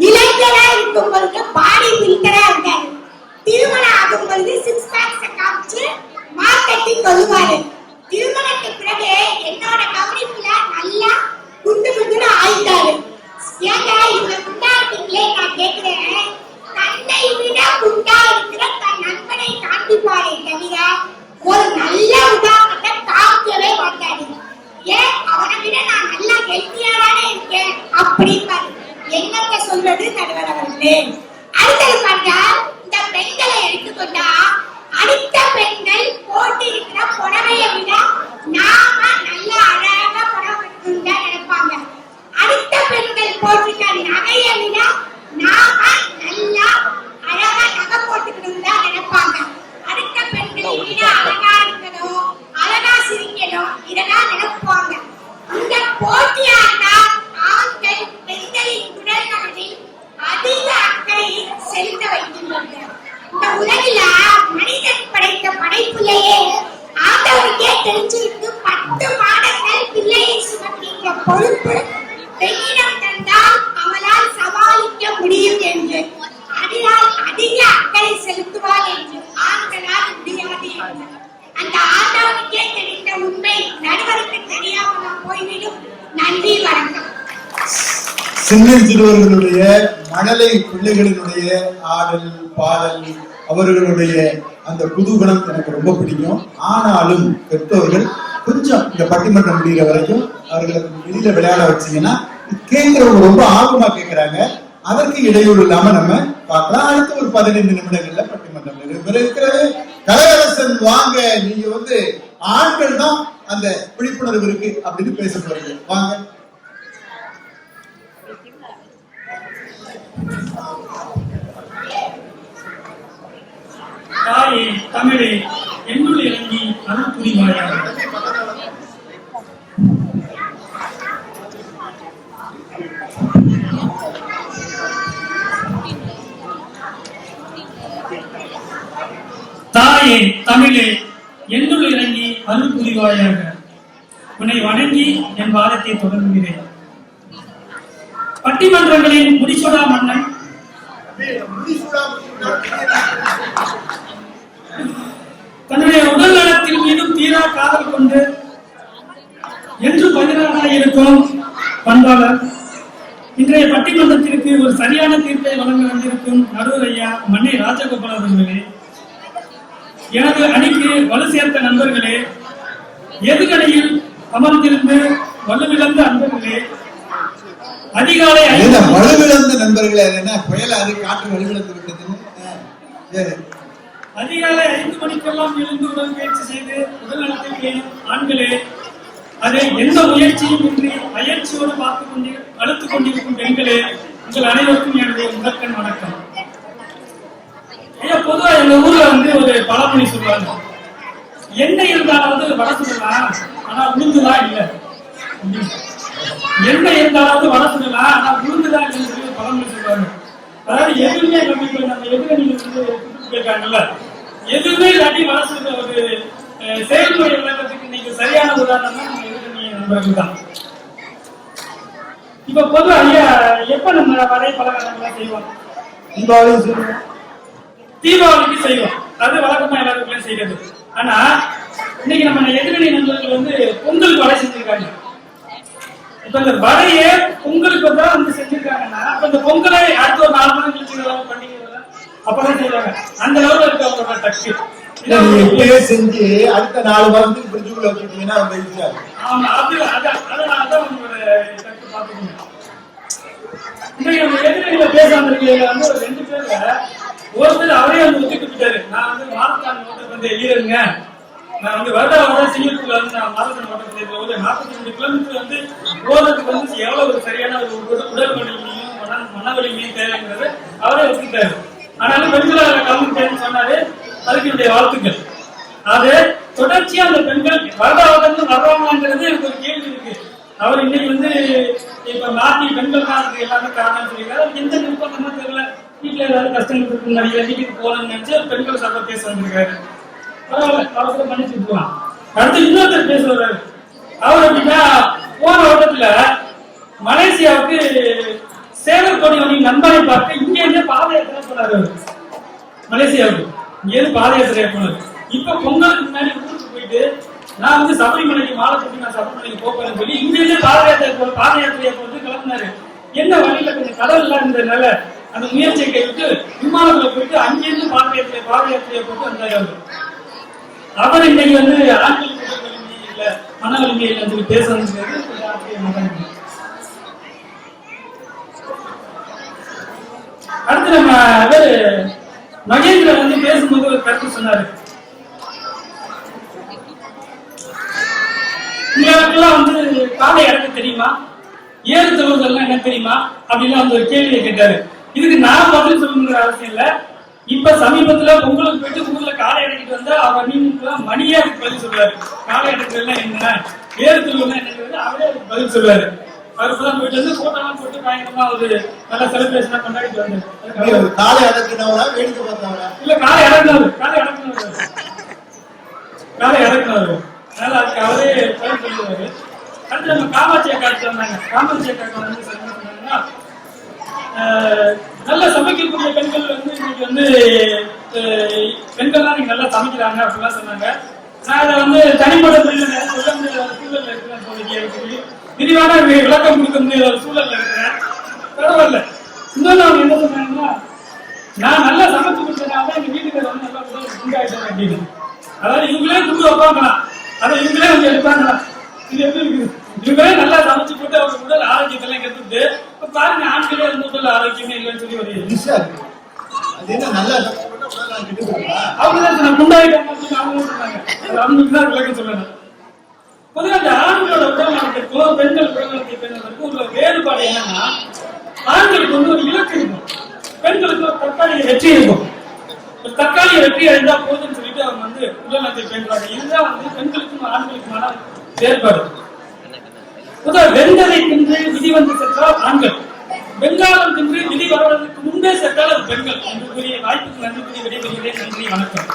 இளைஞரா இருக்கும் பொழுது பாடி பில்டரா இருந்தாரு, திருமணம் ஆகும் பொழுது சிக்ஸ் பேக்ஸை காமிச்சு மார்க்கெட்டிங் சொல்லுவாரு. திருமணத்துக்கு பிறகு என்னோட கவனிப்புல நல்லா குண்டு குண்டுன்னு ஆயிட்டாரு. ஏங்க இவங்க குண்டா இருக்கீங்களே, நான் கேட்கிறேன், தன்னை விட குண்டா இருக்கிற தன் நண்பனை காண்பிப்பாரே தவிர ஒரு நல்ல உதாரணத்தை காமிக்கவே மாட்டாரு. ஏன், அவனை விட நான் நல்லா ஹெல்த்தியாதானே இருக்கேன் அப்படின்பாரு. என்னத்தை சொல்றது நடுவர் அவர்களே. அடுத்தது பார்த்தா இந்த பெண்களை எடுத்துக்கொண்டா அடுத்த பெண்கள் போட்டு இருக்கிற புடவையை விட நாம நல்ல அழகா புடவை நினைப்பாங்க. அடுத்த பெண்கள் போட்டுக்க நகையை விட நாம நல்லா அழகா நகை போட்டுக்கணும் தான் நினைப்பாங்க. அடுத்த பெண்களை விட அழகா இருக்கணும், அழகா சிரிக்கணும், இதெல்லாம் நினைப்பாங்க. இந்த போட்டியாக ஆண்கள் பெண்களின் உடல் நலனில் அதிக அக்கறையை செலுத்த வைக்கின்றனர். இந்த உலகில மனிதன் படைத்த படைப்புலையே ஆண்டவருக்கே தெரிஞ்சிருக்கு 10 மாதங்கள் பிள்ளையை சுமக்கின்ற பொறுப்பு பெண்ணிடம் தந்தால் அவளால் சமாளிக்க முடியும் என்று, அதனால் அதிக அக்கறை செலுத்துவாள் என்று, ஆண்களால் முடியாது என்று. அந்த ஆண்டவனுக்கே தெரிந்த உண்மை நடுவருக்கு தெரியாமல் போய்விடும். நன்றி, வணக்கம். சின்னஞ்சிறுவர்களுடைய மழலை பிள்ளைகளினுடைய ஆடல் பாடல் அவர்களுடைய அந்த குதூகலம் எனக்கு ரொம்ப பிடிக்கும். ஆனாலும் பெற்றோர்கள் கொஞ்சம் இந்த பட்டிமன்றம் முடிகிற வரைக்கும் அவர்களுக்கு வெளியில விளையாட வச்சீங்கன்னா கேட்கிறவங்க ரொம்ப ஆர்வமா கேட்கிறாங்க. அதற்கு இடையூறு இல்லாம நம்ம பார்க்கலாம். அடுத்த ஒரு 15 நிமிடங்கள்ல பட்டிமன்றம் இருக்கிறது. கலையரசன் வாங்க, நீங்க ஆண்கள் தான் அந்த விழிப்புணர்வு இருக்கு அப்படின்னு பேச போறீங்க, வாங்க. தாயே தமிழே என்னுள் இறங்கி அருள் புரிவாயாக. தாயே தமிழே என்னுள் இறங்கி அருள் புரிவாயாக. உன்னை வணங்கி என் வாதத்தை தொடங்குகிறேன். பட்டிமன்றங்களின் முடிசூடா மன்னன் தன்னுடைய உடல் நலத்தில் மீதும் தீரா காதல் கொண்டு என்று பதிலாக இருக்கும் பண்பாளர் இன்றைய பட்டிமன்றத்திற்கு ஒரு சரியான தீர்ப்பை வழங்க வந்திருக்கும் நடுவர் ஐயா மன்னை ராஜகோபால் அவர்களே, எனது அணிக்கு வலு சேர்த்த நண்பர்களே, எதிரணியில் அமர்ந்திருந்து வலுவிழந்த அன்பர்களே, அதிகாலை வலுவிழந்த நண்பர்களே, புயல் அது காற்று வலுவிழந்து விட்டது. அதிகாலை 5 மணிக்கெல்லாம் எழுந்து உடற்பயிற்சி செய்து உடல் நலத்தில் பேணும் ஆண்களே, அதை எந்த முயற்சியும் இன்றி அயற்சியோடு அழுத்துக் கொண்டிருக்கும் பெண்களே, உங்கள் அனைவருக்கும் எனது முதற்கண் வணக்கம். பொதுவா எங்க ஊர்ல ஒரு பழமொழி சொல்லுவாங்க, எண்ணெய் இருந்தாலாவது வடை சுடலாம், ஆனா உளுந்துதான் இல்ல. எண்ணெய் இருந்தாலாவது வடை சுடலாம், ஆனா உளுந்துதான் இல்லைன்னு சொல்லி ஒரு பழமொழி சொல்லுவாங்க. அதாவது எதுவுமே நம்ம எதிரணிகள் கேட்காங்கல்ல, எதுவுமே இல்லாட்டி வடை சுடுற ஒரு செயல்முறை விளக்கத்துக்கு நீங்க சரியான உதாரணம் தான் நம்ம எதிரணி நண்பர்கள் தான். இப்ப பொதுவா ஐயா எப்ப நம்ம வடை பலகாரங்கள்லாம் செய்வோம்? தீபாவளிக்கு செய்வோம், அது வழக்கமா எல்லாருக்குமே செய்யறது. ஆனா இன்னைக்கு நம்ம எதிரணி நண்பர்கள் பொங்கலுக்கு வடை செஞ்சிருக்காங்க. இப்ப இந்த வடையே பொங்கலுக்கு தான் செஞ்சிருக்காங்கன்னா, அப்ப இந்த பொங்கலை அடுத்த ஒரு 4 மணி கழிச்சு பண்ணிக்கிறதா அப்பதான் செய்வாங்க. அந்த அளவுக்கு இருக்கு அவங்களோட டக்கு. செஞ்சு அடுத்த 4 மாதத்துக்கு பிரிட்ஜுக்குள்ள வச்சுட்டீங்கன்னா ஆமா, அதனாலதான் உங்களோட டக்கு பாத்துக்கணும். இன்னைக்கு நம்ம எதிரில பேசாம இருக்கீங்க ஒரு 2 பேர்ல ஒருத்தர் அவரே ஒத்துக்கிட்டு போயிட்டாரு. நான் மாரத்தான் ஓட்டத்தை எழுதிருங்க, நான் வருட செய்யறதுக்குள்ள நான் மாரத்தான் ஓட்டத்தை 42 கிலோமீட்டர் ஓடுறதுக்கு எவ்வளவு ஒரு சரியான ஒரு உடல் வலிமையும் மன வலிமையும் தேவைங்கிறது அவரே ஒத்துக்கிட்டாரு. ஆனாலும் பெண்கள் அதில் கலந்துட்டேன்னு சொன்னாரு. அதுக்கு என்னுடைய வாழ்த்துக்கள். அது தொடர்ச்சியா அந்த பெண்கள் வருடாவதற்கு வர்றாங்கிறது எனக்கு ஒரு கேள்வி இருக்கு. அவர் இன்னைக்கு வந்து இப்ப மாத்தி பெண்கள் தான் இருக்கு எல்லாமே காரணம் சொல்லியிருக்காரு. எந்த நிர்பந்தமா தெரியல, வீட்டுல ஏதாவது கஷ்டங்கள் இருக்கு, நிறைய வீட்டுக்கு போகணும்னு நினைச்சு பெண்கள் சபை பேச வந்திருக்காரு. பரவாயில்ல, அவசரம் பண்ணிட்டு இருக்கலாம். அடுத்து இன்னொருத்தர் பேச வர்றாரு. அவர் அப்படின்னா போன வருடத்துல மலேசியாவுக்கு சேகர் கோடி நண்பரை பார்த்து இங்க இருந்தே பாத யாத்திரை போனாரு. மலேசியாவுக்கு இங்க இருந்து பாத யாத்திரையா போனாரு. இப்ப பொங்கலுக்கு முன்னாடி ஊருக்கு போயிட்டு நான் வந்து சபரிமலைக்கு மாலை கட்டி நான் சபரிமலைக்கு போறேன்னு சொல்லி இங்க இருந்து பாத யாத்திரையை போட்டு கிளம்பினாரு. என்ன வழியில கொஞ்சம் கடல் இருந்ததுனால அந்த முயற்சியை கைவிட்டு விமானத்துல போயிட்டு அங்கிருந்து பாத யாத்திரையை போட்டு வந்தாரு. அவர் இன்னைக்கு வந்து ஆண்கள் வலிமை இல்ல, மன வலிமை இல்லைன்னு சொல்லி பேச அடுத்து நம்ம அவர் மகேந்திரன் வந்து பேசும்போது ஒரு கருத்து சொன்னாரு. உங்களுக்கெல்லாம் வந்து காலை இறக்க தெரியுமா, ஏறு தழுவுதல்லாம் என்ன தெரியுமா அப்படின்னு வந்து ஒரு கேள்வியை கேட்டாரு. இதுக்கு நான் பதில் சொல்லணுங்கிற அவசியம் இல்ல. இப்ப சமீபத்துல உங்களுக்கு போயிட்டு ஊர்ல காலை இறக்கிட்டு வந்தா அவர் நீங்க மணியா அதுக்கு பதில் சொல்லுவாரு. காலை இறக்குறதுலாம் என்ன, ஏறு தழுவுதல்லாம் என்னங்கிறது அவரே அதுக்கு பதில் சொல்லுவாரு. அவருக்குலாம் போயிட்டு வந்து போட்டோலாம் போட்டு பயங்கரமா ஒரு நல்ல செலிப்ரேஷனா கொண்டாடிட்டு வந்தாரு. காலை அடக்கினவரா வேடிக்கை பார்த்தவரா? இல்ல, காலை அடக்கினவர். அதனால அதுக்கு அவரே பதில் சொல்லுவாரு. அடுத்து நம்ம காமாட்சியை காட்டு வந்தாங்க. காமாட்சியை காட்டு வந்து சொன்னாங்கன்னா நல்லா சமைக்கக்கூடிய பெண்கள் வந்து இன்னைக்கு வந்து பெண்கள்லாம் நீங்க நல்லா சமைக்கிறாங்க அப்படிலாம் சொன்னாங்க. நான் அதை வந்து தனிப்பட்ட முறையில் சொல்ல முடியாத சூழல்ல இருக்கிறேன். சொல்லி விரிவான விளக்கம் கொடுக்க முடியாத ஒரு சூழல்ல இருக்கிறேன். பரவாயில்ல. இன்னொன்று அவங்க என்ன சொன்னாங்கன்னா, நான் நல்லா சமைச்சு கொடுத்தனால எங்க வீட்டுக்கு வந்து நல்லா குண்டாயிட்டேன் அப்படின்னு. அதாவது இவங்களே குண்டு வைப்பாங்களாம், அதை இவங்களே வந்து எடுப்பாங்களாம். இது எப்படி இருக்குது? இவங்களே நல்லா சமைச்சு போட்டு அவங்க உடல் ஆரோக்கியத்தெல்லாம் கெடுத்துட்டு இப்ப பாருங்க, ஆண்களே வந்து உடல் ஆரோக்கியமே இல்லைன்னு சொல்லி ஒரு அவங்கதான் குண்டாயிட்டாங்க அவங்க சொன்னாங்க. அவங்களுக்கு தான் விளக்கம் சொல்லணும். பொதுவாக அந்த ஆண்களோட உடல் நலத்திற்கும் பெண்கள் உடல் நலத்தை பெறுவதற்கும் உள்ள வேறுபாடு என்னன்னா, ஆண்களுக்கு வந்து ஒரு இலக்கு இருக்கும், பெண்களுக்கு ஒரு தற்காலிக வெற்றி இருக்கும். ஒரு தற்காலிக வெற்றி அடைந்தா போதுன்னு சொல்லிட்டு அவங்க வந்து உடல் நலத்தை பேணுவாங்க. இதுதான் வந்து பெண்களுக்கும் ஆண்களுக்குமான வேறுபாடு. பொதுவாக வெந்ததை தின்று விதி வந்து சென்றால் ஆண்கள், வெங்காயம் தின்று விதி வருவதற்கு முன்பே சென்றால் அது பெண்கள். அன்புக்குரிய வாய்ப்புக்கு நன்றி விடைபெறுகிறேன். நன்றி, வணக்கம்.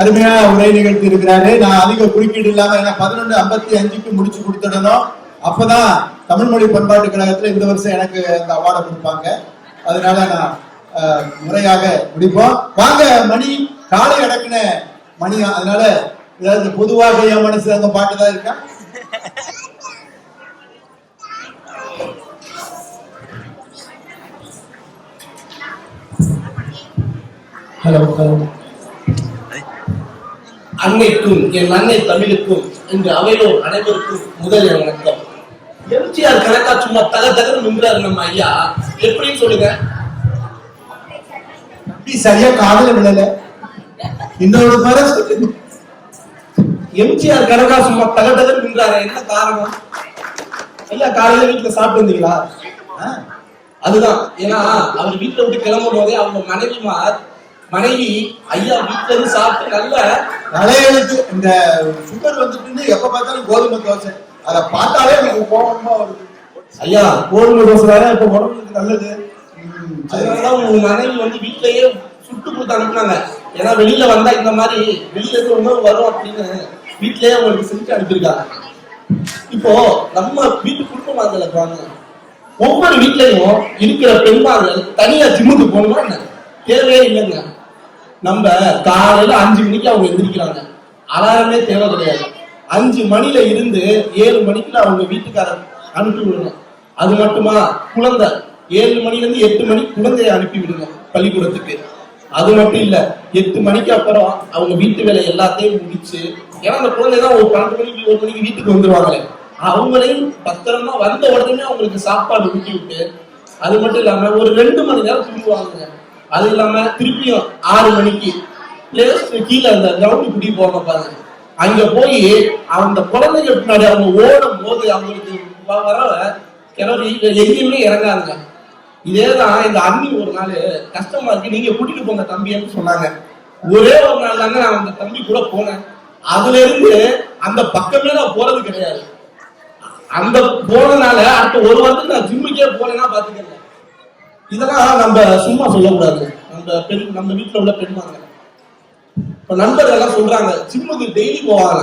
அருமையா உரை நிகழ்த்தி இருக்கிறாரு. நான் அதிக குறுக்கீடு இல்லாம 11:55க்கு முடிச்சு கொடுத்துடணும். அப்பதான் தமிழ் மொழி பண்பாட்டு கழகத்துல இந்த வருஷம் எனக்கு அந்த அவார்டை கொடுப்பாங்க. அதனால நான் முறையாக முடிப்போம். வாங்க, மணி காலை அடக்கின மணி. அதனால ஏதாவது பொதுவாக என் மனசு அந்த பாட்டு தான் இருக்கா? Hello hello. அன்னைக்கும் என் அன்னை தமிழுக்கும் இன்று அவையோர் அனைவருக்கும் முதல் வணக்கம். எம்ஜிஆர் கணக்கா சும்மா தகதக நின்றாரு நம்ம ஐயா, எப்படின்னு சொல்லுங்க. சரியா காதல விழல. இன்னொரு முறை எம்ஜிஆர் கணக்கா சும்மா தகதக நின்றாரு, என்ன காரணம்? ஐயா காலையில வீட்டுல சாப்பிட்டு வந்தீங்களா? அதுதான். ஏன்னா அவர் வீட்டை விட்டு கிளம்பும் போதே அவங்க மனைவி ஐயா வீட்டுல இருந்து சாப்பிட்டு நல்ல தலையெழுத்து இந்த சுகர் வந்துட்டு எப்ப பார்த்தாலும் கோதுமை தோசை, அதை பார்த்தாலே எனக்கு கோபமா வருது. ஐயா கோதுமை தோசை தான் இப்ப உடம்புக்கு நல்லது. அதனாலதான் உங்க மனைவி வந்து வீட்லயே சுட்டு கொடுத்து அனுப்புனாங்க. ஏன்னா வெளியில வந்தா இந்த மாதிரி வெளியில இருந்து உணவு வரும் அப்படின்னு வீட்லயே உங்களுக்கு செஞ்சு அனுப்பியிருக்காங்க. இப்போ நம்ம வீட்டு குடும்பமார்கள் இருக்காங்க, ஒவ்வொரு வீட்லயும் இருக்கிற பெண்மார்கள் தனியா ஜிம்முக்கு போகணுமா என்ன? தேவையே இல்லைங்க. நம்ம காலையில 5 மணிக்கு அவங்க எந்திரிக்கிறாங்க, அலாரமே தேவை கிடையாது. 5 மணில இருந்து 7 மணிக்குள்ள அவங்க வீட்டுக்காரர் அனுப்பி விடுங்க. அது மட்டுமா, குழந்தை 7 மணில இருந்து 8 மணிக்கு குழந்தைய அனுப்பி விடுங்க பள்ளிக்கூடத்துக்கு. அது மட்டும் இல்ல, 8 மணிக்கு அப்புறம் அவங்க வீட்டு வேலை எல்லாத்தையும் முடிச்சு, ஏன்னா அந்த குழந்தைதான் ஒரு 12 மணிக்கு 1 மணிக்கு வீட்டுக்கு வந்துருவாங்களே, அவங்களையும் பத்திரமா வந்த உடனே அவங்களுக்கு சாப்பாடு ஊட்டி விட்டு, அது மட்டும் இல்லாம ஒரு 2 மணி நேரம் தூங்குவாங்க. அது இல்லாம திருப்பியும் 6 மணிக்கு கீழே அந்த கிரவுண்ட் குடி போக பாருங்க, அங்க போய் அந்த குழந்தைங்க பின்னாடி அவங்க ஓடும் போது அவங்களுக்கு வர கிணறு எங்கேயுமே இறங்காதுங்க. இதேதான் எங்க அண்ணி ஒரு நாள் கஷ்டமா இருக்கு, நீங்க கூட்டிட்டு போங்க தம்பின்னு சொன்னாங்க. ஒரே ஒரு நாள் தாங்க நான் அந்த தம்பி கூட போனேன். அதுல இருந்து அந்த பக்கமே நான் போறது கிடையாது. அந்த போனனால அடுத்த ஒரு வாரத்துக்கு நான் ஜிம்முக்கே போனேன்னா பாத்துக்கங்க. இதெல்லாம் நம்ம சும்மா சொல்லக்கூடாது. நம்ம வீட்டுல உள்ள பெண்மாங்க இப்ப நண்பர்கள் எல்லாம் சொல்றாங்க ஜிம்முக்கு டெய்லி போவாங்க.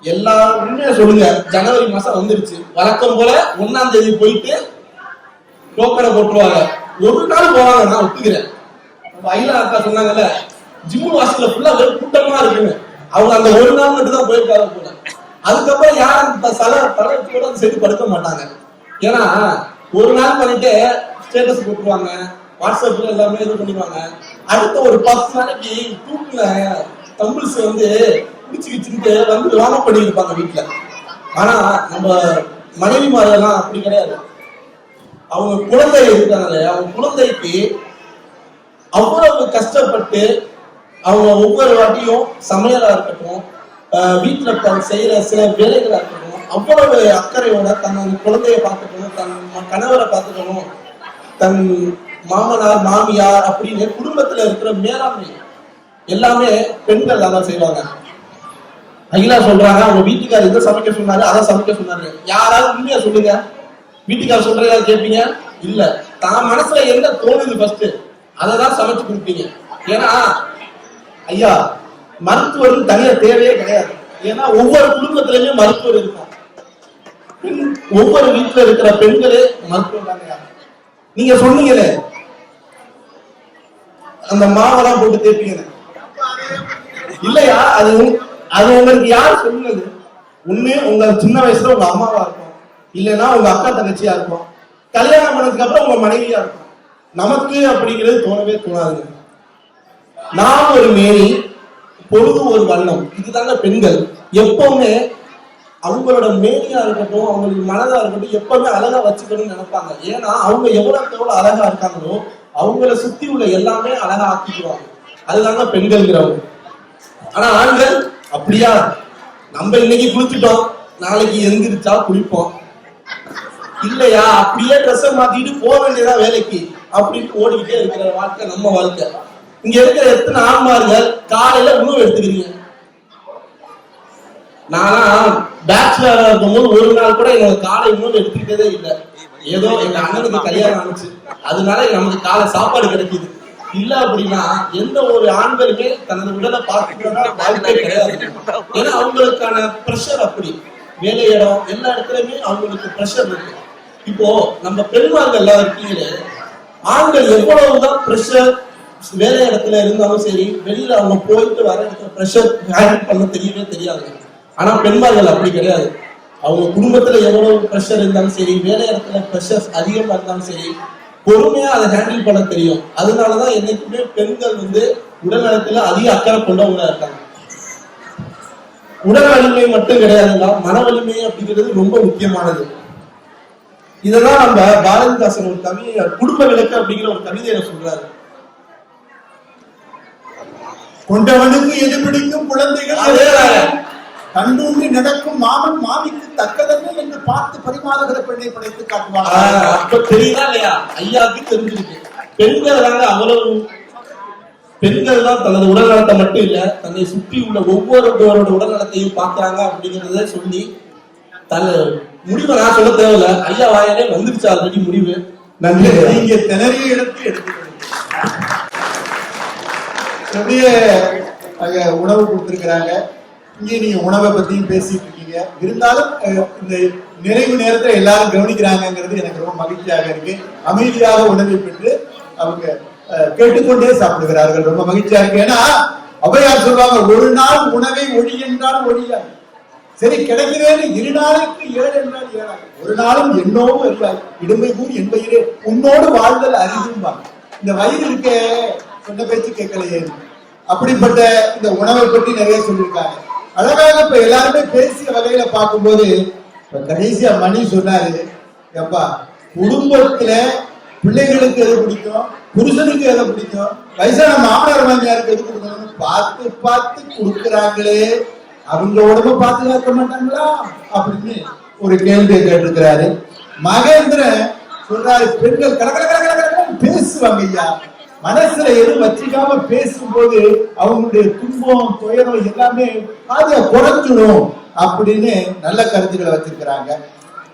எல்லாரும் உண்மையா சொல்லுங்க, ஜனவரி மாசம் வந்துருச்சு, வழக்கம் போல 1ஆம் தேதி போயிட்டு டோக்கனை போட்டுருவாங்க. ஒரு நாள் போவாங்க, நான் ஒத்துக்கிறேன். நம்ம ஐலா அக்கா சொன்னாங்கல்ல, ஜிம்மு வாசல்ல ஃபுல்லா கூட்டமா இருக்குங்க. அவங்க அந்த ஒரு நாள் மட்டும் தான் போயிருக்காங்க போல. அதுக்கப்புறம் யாரும் தலையோட சேர்த்து படுக்க மாட்டாங்க. ஏன்னா ஒரு நாள் பண்ணிட்டு ஸ்டேட்டஸ் போட்டுருவாங்க, வாட்ஸ்அப்ல எல்லாமே இது பண்ணிடுவாங்க. அடுத்த ஒரு 10 நாளைக்கு தூக்குல தம்பிள்ஸ் வந்து பிடிச்சுக்கிட்டு வந்து வாங்க பண்ணிருப்பாங்க வீட்டுல. ஆனா நம்ம மனைவி மாதிரிலாம் அப்படி கிடையாது. அவங்க குழந்தை இருக்காங்க, அவங்க குழந்தைக்கு அவ்வளவு கஷ்டப்பட்டு அவங்க ஒவ்வொரு வாட்டியும் சமையலா இருக்கட்டும், வீட்டுல செய்யற சில வேலைகளா இருக்கட்டும், அவ்வளவு அக்கறையோட தன் குழந்தைய பார்த்துக்கணும், தன் கணவரை பார்த்துக்கணும், தன் மாமனார் மாமியார் அப்படின்னு குடும்பத்துல இருக்கிற மேலாண்மை எல்லாமே பெண்கள் தான் செய்வாங்க. அகிலா சொல்றாங்க, அவங்க வீட்டுக்காரர் எதை சமைக்க சொன்னாரு அதை சமைக்க சொன்னாரு. யாராவது உண்மையா சொல்லுங்க, வீட்டுக்காரர் சொல்றதா கேட்பீங்க? இல்ல, தான் மனசுல என்ன தோணுது ஃபர்ஸ்ட் அததான் சமைச்சு கொடுப்பீங்க. ஏன்னா ஐயா மருத்துவர் தனியா தேவையே கிடையாது. ஏன்னா ஒவ்வொரு குடும்பத்திலுமே மருத்துவர் இருக்கும். ஒவ்வொரு வீட்டுல இருக்கிற பெண்களே மருத்துவர் தாங்க. நீங்க சொன்னீங்களே அந்த மாவெல்லாம் போட்டு தேய்ப்பீங்க இல்லையா? அது உங்களுக்கு யார் சொன்னது? ஒண்ணு உங்க சின்ன வயசுல உங்க அம்மாவா இருக்கும், இல்லைன்னா உங்க அக்கா தங்கச்சியா இருக்கும், கல்யாணம் பண்ணதுக்கு அப்புறம் உங்க மனைவியா இருக்கும். நமக்கு அப்படிங்கிறது தோணவே தோணாதுங்க. நான் ஒரு மேனி, பொழுது ஒரு வண்ணம், இதுதாங்க பெண்கள். எப்பவுமே அவங்களோட மேனியா இருக்கட்டும், அவங்களுக்கு மனதா இருக்கட்டும், எப்பவுமே அழகா வச்சுக்கணும்னு நினைப்பாங்க. ஏன்னா அவங்க எவ்வளவு அழகா இருக்காங்களோ அவங்கள சுத்தி உள்ள எல்லாமே அழகா ஆக்கிக்குவாங்க. அதுதாங்க பெண்கள்ங்கிறவங்க. ஆனா ஆண்கள் அப்படியா? நம்ம இன்னைக்கு குளிச்சுட்டோம், நாளைக்கு எந்திரிச்சா குளிப்போம் இல்லையா? அப்படியே ட்ரெஸ்ஸை மாத்திட்டு போக வேண்டியதா வேலைக்கு அப்படின்னு ஓடிக்கிட்டே இருக்கிற வாழ்க்கை நம்ம வாழ்க்கை. இங்க இருக்கிற எத்தனை ஆண்மார்கள் காலையில உணவு எடுத்துக்கிறீங்க? நானா பேச்சுலரா இருக்கும்போது ஒரு நாள் கூட என்னோட காலை உணவு எடுத்துக்கிட்டதே இல்லை. ஏதோ எங்க அண்ணனுக்கு கல்யாணம் ஆனிச்சு, அதனால நமக்கு காலை சாப்பாடு கிடைக்குது. இல்ல அப்படின்னா எந்த ஒரு ஆண்களுமே தனது உடலை பார்த்துக்கிறதா வாய்ப்பே கிடையாது. ஏன்னா அவங்களுக்கான ப்ரெஷர் அப்படி, வேலை இடம் எல்லா இடத்துலயுமே அவங்களுக்கு ப்ரெஷர் இருக்கு. இப்போ நம்ம பெண்மார்கள் எல்லாம் இருக்கீங்களே, ஆண்கள் எவ்வளவுதான் ப்ரெஷர் வேலை இடத்துல இருந்தாலும் சரி, வெளியில அவங்க போயிட்டு வர இடத்துல ப்ரெஷர் ஹேண்டில் பண்ண தெரியவே தெரியாது. ஆனா பெண்மார்கள் அப்படி கிடையாது. அவங்க குடும்பத்துல எவ்வளவு ப்ரெஷர் இருந்தாலும் சரி, வேலை இடத்துல ப்ரெஷர் அதிகமா இருந்தாலும் சரி, பொறுமையா அதை ஹேண்டில் பண்ண தெரியும். அதனாலதான் என்னைக்குமே பெண்கள் வந்து உடல் நலத்துல அதிக அக்கறை கொண்டவங்களா இருக்காங்க. உடல் வலிமை மட்டும் கிடையாதுங்களா, மன வலிமை அப்படிங்கிறது ரொம்ப முக்கியமானது. இதெல்லாம் நம்ம பாரதிதாசன் ஒரு கவிதை குடும்ப விளக்கு அப்படிங்கிற ஒரு கவிதையில சொல்றாரு. கொண்டவனுக்கு எது பிடிக்கும் குழந்தைகள் கண்டூன்றி நடக்கும் மாமன் மாமிக்கு தக்கதல்ல என்று பார்த்து பரிமாறுகிற பெண்ணை படைத்து காட்டுவாங்க. அப்ப தெரியுதா இல்லையா? ஐயாவுக்கு தெரிஞ்சிருக்கு. பெண்கள் தாங்க அவ்வளவு, பெண்கள் தான் தனது உடல் நலத்தை மட்டும் இல்ல, தன்னை சுற்றி உள்ள ஒவ்வொருவரோட உடல் நலத்தையும் பார்க்கிறாங்க அப்படிங்கிறத சொல்லி முடிவை நான் சொல்ல தேவையில்ல, ஐயா வாயாலே வந்துருச்சு ஆல்ரெடி முடிவு. நன்றி. நீங்க திணறிய இடத்தை எடுத்து உணவு கொடுத்திருக்கிறாங்க. இங்கே நீங்க உணவை பத்தியும் பேசிட்டு இருக்கீங்க. இருந்தாலும் இந்த நிறைவு நேரத்துல எல்லாரும் கவனிக்கிறாங்கிறது எனக்கு ரொம்ப மகிழ்ச்சியாக இருக்கு. அமைதியாக உணவை பெற்று அவங்க கேட்டுக்கொண்டே சாப்பிடுகிறார்கள். ரொம்ப மகிழ்ச்சியா இருக்கு. ஏன்னா அவையார் சொல்லுவாங்க, ஒரு நாள் உணவை ஒழி என்றால் ஒழியாது. சரி கிடைக்கிறேன்னு 2 நாளுக்கு 7 என்றால் 7. ஒரு நாளும் என்னோடு இருக்காது, இடுமை கூறி என்பயிலே உன்னோடு வாழ்தல் அறிவும்பாங்க. இந்த வயிறு இருக்க சொன்ன பேச்சு கேட்கலையே. அப்படிப்பட்ட இந்த உணவை பற்றி நிறைய சொல்லியிருக்காங்க. அழகாக இப்ப எல்லாருமே பேசிய வகையில பார்க்கும்போது இப்ப கடைசியா மணி சொன்னாரு, எப்பா குடும்பத்துல பிள்ளைகளுக்கு எது பிடிக்கும், புருஷனுக்கு எதை பிடிக்கும், வயசான மாமனார் மாமியாருக்கு எது கொடுக்கணும்னு பார்த்து பார்த்து கொடுக்குறாங்களே, அவங்க உடம்பு பாதுகாக்க மாட்டாங்களா அப்படின்னு ஒரு கேள்வியை கேட்டிருக்கிறாரு. மகேந்திரன் சொல்றாரு, பெண்கள் கடற்கரை பேசுவாங்க ஐயா. மனசுல எதுவும் வச்சுக்காம பேசும்போது அவங்களுடைய துன்பம் துயரம் எல்லாமே அதை குறைஞ்சிடும் அப்படின்னு நல்ல கருத்துக்களை வச்சிருக்கிறாங்க.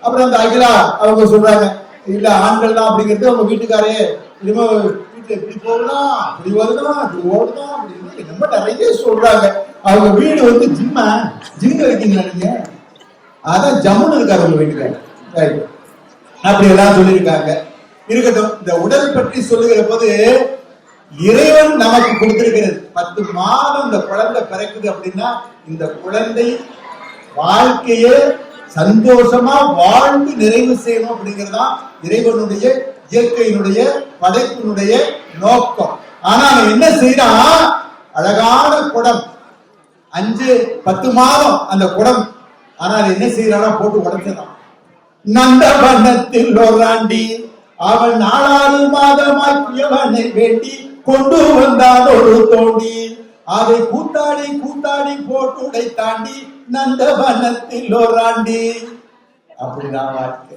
அப்புறம் அந்த அகிலா அவங்க சொல்றாங்க, இல்ல ஆண்கள் தான் அப்படிங்கிறது அவங்க வீட்டுக்காரே இனிமே வீட்டுல இப்படி போகலாம், இப்படி வருதான், இப்படி ஓடுதான் அப்படின்னு ரொம்ப நிறைய சொல்றாங்க. அவங்க வீடு வந்து ஜிம்ம வைக்கீங்களா நீங்க, அதான் ஜம்முன்னு இருக்காரு உங்க வீட்டுக்காரர் அப்படி எல்லாம் சொல்லியிருக்காங்க. இருக்கட்டும், இந்த உடல் பற்றி சொல்லுகிற போது இறைவன் நமக்கு கொடுத்திருக்கிறது 10 மாதம் இந்த குழந்தை பிறக்குது அப்படின்னா இந்த குழந்தை வாழ்க்கையை சந்தோஷமா வாழ்ந்து நிறைவு செய்யணும் அப்படிங்கிறதா இறைவனுடைய இயற்கையினுடைய படைப்பினுடைய நோக்கம். ஆனா அவன் என்ன செய்யறான், அழகான குடம் 5-10 மாதம் அந்த குடம், ஆனால் என்ன செய்யறானா போட்டு உடைச்சிடறான். நந்தவனத்தில் ஓராண்டி அவன் 4 மாதமாக்கியவனை வேண்டி கொண்டு வந்தான் ஒரு தோண்டி, அதை கூத்தாடி கூத்தாடி போட்டு உடை தாண்டி நந்தவனத்தில் ஓராண்டி. அப்படிதான் வாழ்க்கை.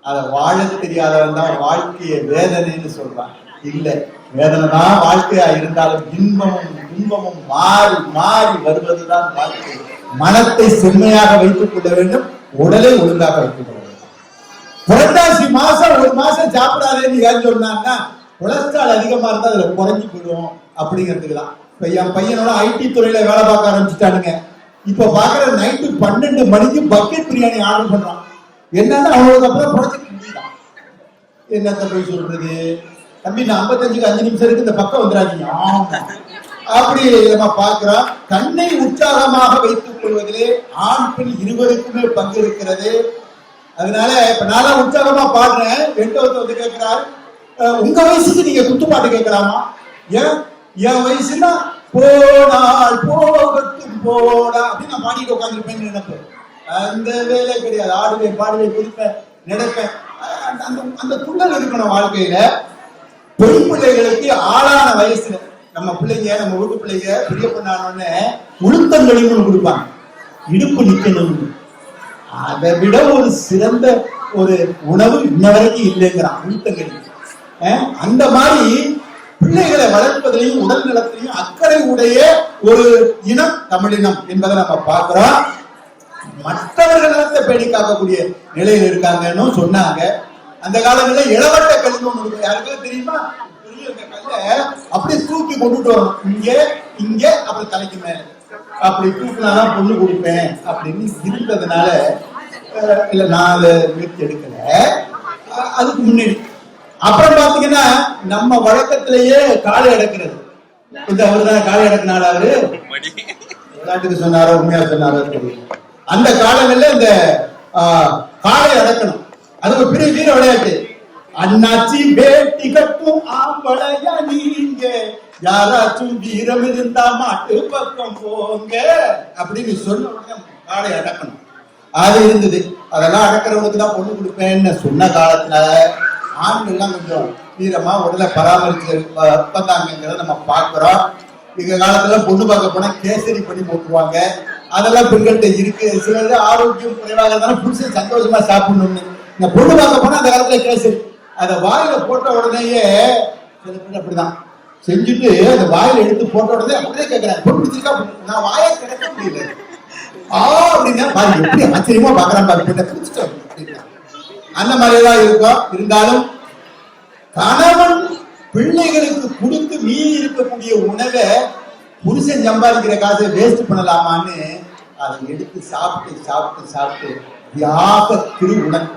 அதை வாழ தெரியாதவன் தான் வாழ்க்கையை வேதனைன்னு சொல்றான். இல்ல, வேதனை தான் வாழ்க்கையா இருந்தாலும் இன்பமும் துன்பமும் மாறி மாறி வருவதுதான் வாழ்க்கை. மனத்தை செம்மையாக வைத்துக் கொள்ள வேண்டும், உடலை ஒழுங்காக வைத்துக் கொள்ள வேண்டும். புரட்டாசி மாசம் 1 மாசம் சாப்பிடாதேன்னு ஏன் சொன்னாங்கன்னா கொலஸ்ட்ரால் அதிகமா இருந்தா அதுல குறைஞ்சி போயிடும் அப்படிங்கிறதுக்கு தான். இப்ப என் பையனோட ஐடி துறையில வேலை பார்க்க ஆரம்பிச்சுட்டானுங்க. இப்ப பாக்குற நைட்டு 12 மணிக்கு பக்கெட் பிரியாணி ஆர்டர் பண்றான். என்னன்னா அவங்களுக்கு அப்புறம் குறைச்சிட்டு முடியலாம். என்னத்த போய் சொல்றது, தம்பி நான் 55க்கு 5 நிமிஷம் இருக்கு, இந்த பக்கம் வந்துடாதீங்க அப்படி நம்ம பார்க்கிறோம். கண்ணை உற்சாகமாக வைத்துக் கொள்வதிலே ஆண் பெண் இருவருக்குமே பங்கு இருக்கிறது. அதனால இப்ப நான் உற்சாகமா பாடுறேன், எட்டவத்தை வந்து கேட்கிறாரு, உங்க வயசுக்கு நீங்க குத்துப்பாட்டு கேட்கலாமா? என் வயசுனா போனால் போகட்டும் போடா அப்படின்னு நான் பாடிட்டு உட்காந்துருப்பேன்னு நினைப்பேன். அந்த வேலை கிடையாது. ஆடுவேன், பாடுவேன், குதிப்பேன், நினைப்பேன். அந்த துள்ளல் இருக்கணும் வாழ்க்கையில. பெண் பிள்ளைகளுக்கு ஆளான வயசுல நம்ம பிள்ளைங்க, நம்ம வீட்டு பிள்ளைங்க பெரிய பொண்ணானோன்னு உளுத்தங்களின்னு கொடுப்பாங்க, இடுப்பு நிக்கணும். அதை விட ஒரு சிறந்த ஒரு உணவு இன்ன வரைக்கும் இல்லைங்கிறான் உளுத்தங்களி. அந்த மாதிரி பிள்ளைகளை வளர்ப்பதிலையும் உடல் நலத்திலையும் அக்கறை உடைய ஒரு இனம் தமிழினம் என்பதை நம்ம பார்க்கிறோம். மற்றவர்கள் நலத்தை பேணி காக்கக்கூடிய நிலையில் இருக்காங்கன்னு சொன்னாங்க. அந்த காலங்களில் இளவட்ட கல்வி ஒண்ணு இருக்கு, யாருக்கும் தெரியுமா? பெரிய கல்லை அப்படியே தூக்கி கொண்டுட்டு வரணும், இங்க இங்க அப்படி தலைக்கு மேல அப்படி தூக்கினாதான் பொண்ணு கொடுப்பேன் அப்படின்னு இருந்ததுனால இல்ல 4 முயற்சி எடுக்கல. அதுக்கு முன்னாடி அப்புறம் பாத்தீங்கன்னா நம்ம வழக்கத்திலேயே காலை அடக்கிறது. இந்த அவருதான் காலை அடக்கினால அவரு விளையாட்டுக்கு சொன்னாரோ உண்மையா சொன்னாரோ தெரியும். அந்த காலங்கள்ல இந்த காலை அடக்கணும், அது ஒரு பெரிய வீர விளையாட்டு. அண்ணாச்சி பேட்டி கட்டும் ஆம்பளையா நீங்க, யாராச்சும் வீரம் இருந்தா மாட்டு பக்கம் போங்க அப்படின்னு சொன்ன உடனே காலை அடக்கணும். அது இருந்தது. அதெல்லாம் அடக்கிறவனுக்கு தான் பொண்ணு கொடுப்பேன்னு சொன்ன காலத்துல ஆண்கள்லாம் கொஞ்சம் வீரமா உடலை பராமரிச்சு வந்தாங்கிறத நம்ம பார்க்கிறோம். எங்க காலத்துல பொண்ணு பார்க்க போனா கேசரி பண்ணி போட்டுருவாங்க. அதெல்லாம் பெண்கள்கிட்ட இருக்கு. சிலது ஆரோக்கியம் குறைவாக இருந்தாலும் புருஷன் சந்தோஷமா சாப்பிடணும்னு இந்த பொண்ணு பார்க்க போனா அந்த காலத்துல கேசரி அதை வாயில போட்ட உடனேயே சில பேர் அப்படிதான் செஞ்சுட்டு அந்த வாயில எடுத்து போட்ட உடனே அப்படியே கேட்கிறேன், பொண்ணு பிடிச்சிருக்கா? நான் வாயை கிடைக்க முடியல அப்படின்னா பாருங்க எப்படி ஆச்சரியமா பாக்குறான் பாரு, பிடிச்சிட்டோம் அப்படின்னா அந்த மாதிரிதான் இருக்கும். இருந்தாலும் கணவன் பிள்ளைகளுக்கு கொடுத்து மீறி இருக்கக்கூடிய உணவை புருஷன் சம்பாதிக்கிற காசை வேஸ்ட் பண்ணலாமான்னு அதை எடுத்து சாப்பிட்டு சாப்பிட்டு சாப்பிட்டு தியாக திருவுணம்,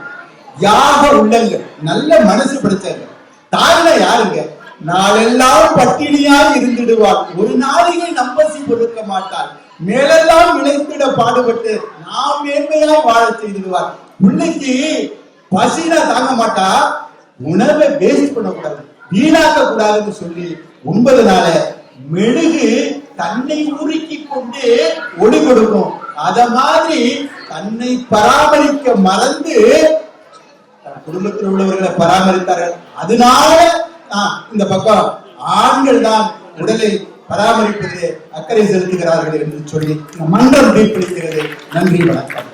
தியாக உள்ளங்கள், நல்ல மனசு படைச்சாங்க. தாய்னா யாருங்க? நாளெல்லாம் பட்டினியாய் இருந்துடுவாள், ஒரு நாளையை நம்பசி கொடுக்க மாட்டாள், மேலெல்லாம் இணைத்திட பாடுபட்டு நாம் மேன்மையாய் வாழ செய்திடுவார். பிள்ளைக்கு பசினா தாங்க மாட்டா, உணவை வேஸ்ட் பண்ணக்கூடாது, வீணாக்க கூடாதுன்னு சொல்லி 9 நாள மெழுகு தன்னை உருக்கி கொண்டு ஒளி கொடுக்கும். அத மாதிரி தன்னை பராமரிக்க மறந்து குடும்பத்தில் உள்ளவர்களை பராமரித்தார்கள். அதனால இந்த பக்கம் ஆண்கள் தான் உடலை பராமரிப்பதிலே அக்கறை செலுத்துகிறார்கள் என்று சொல்லி மன்றம் தீர்ப்பளிக்கிறது. நன்றி, வணக்கம்.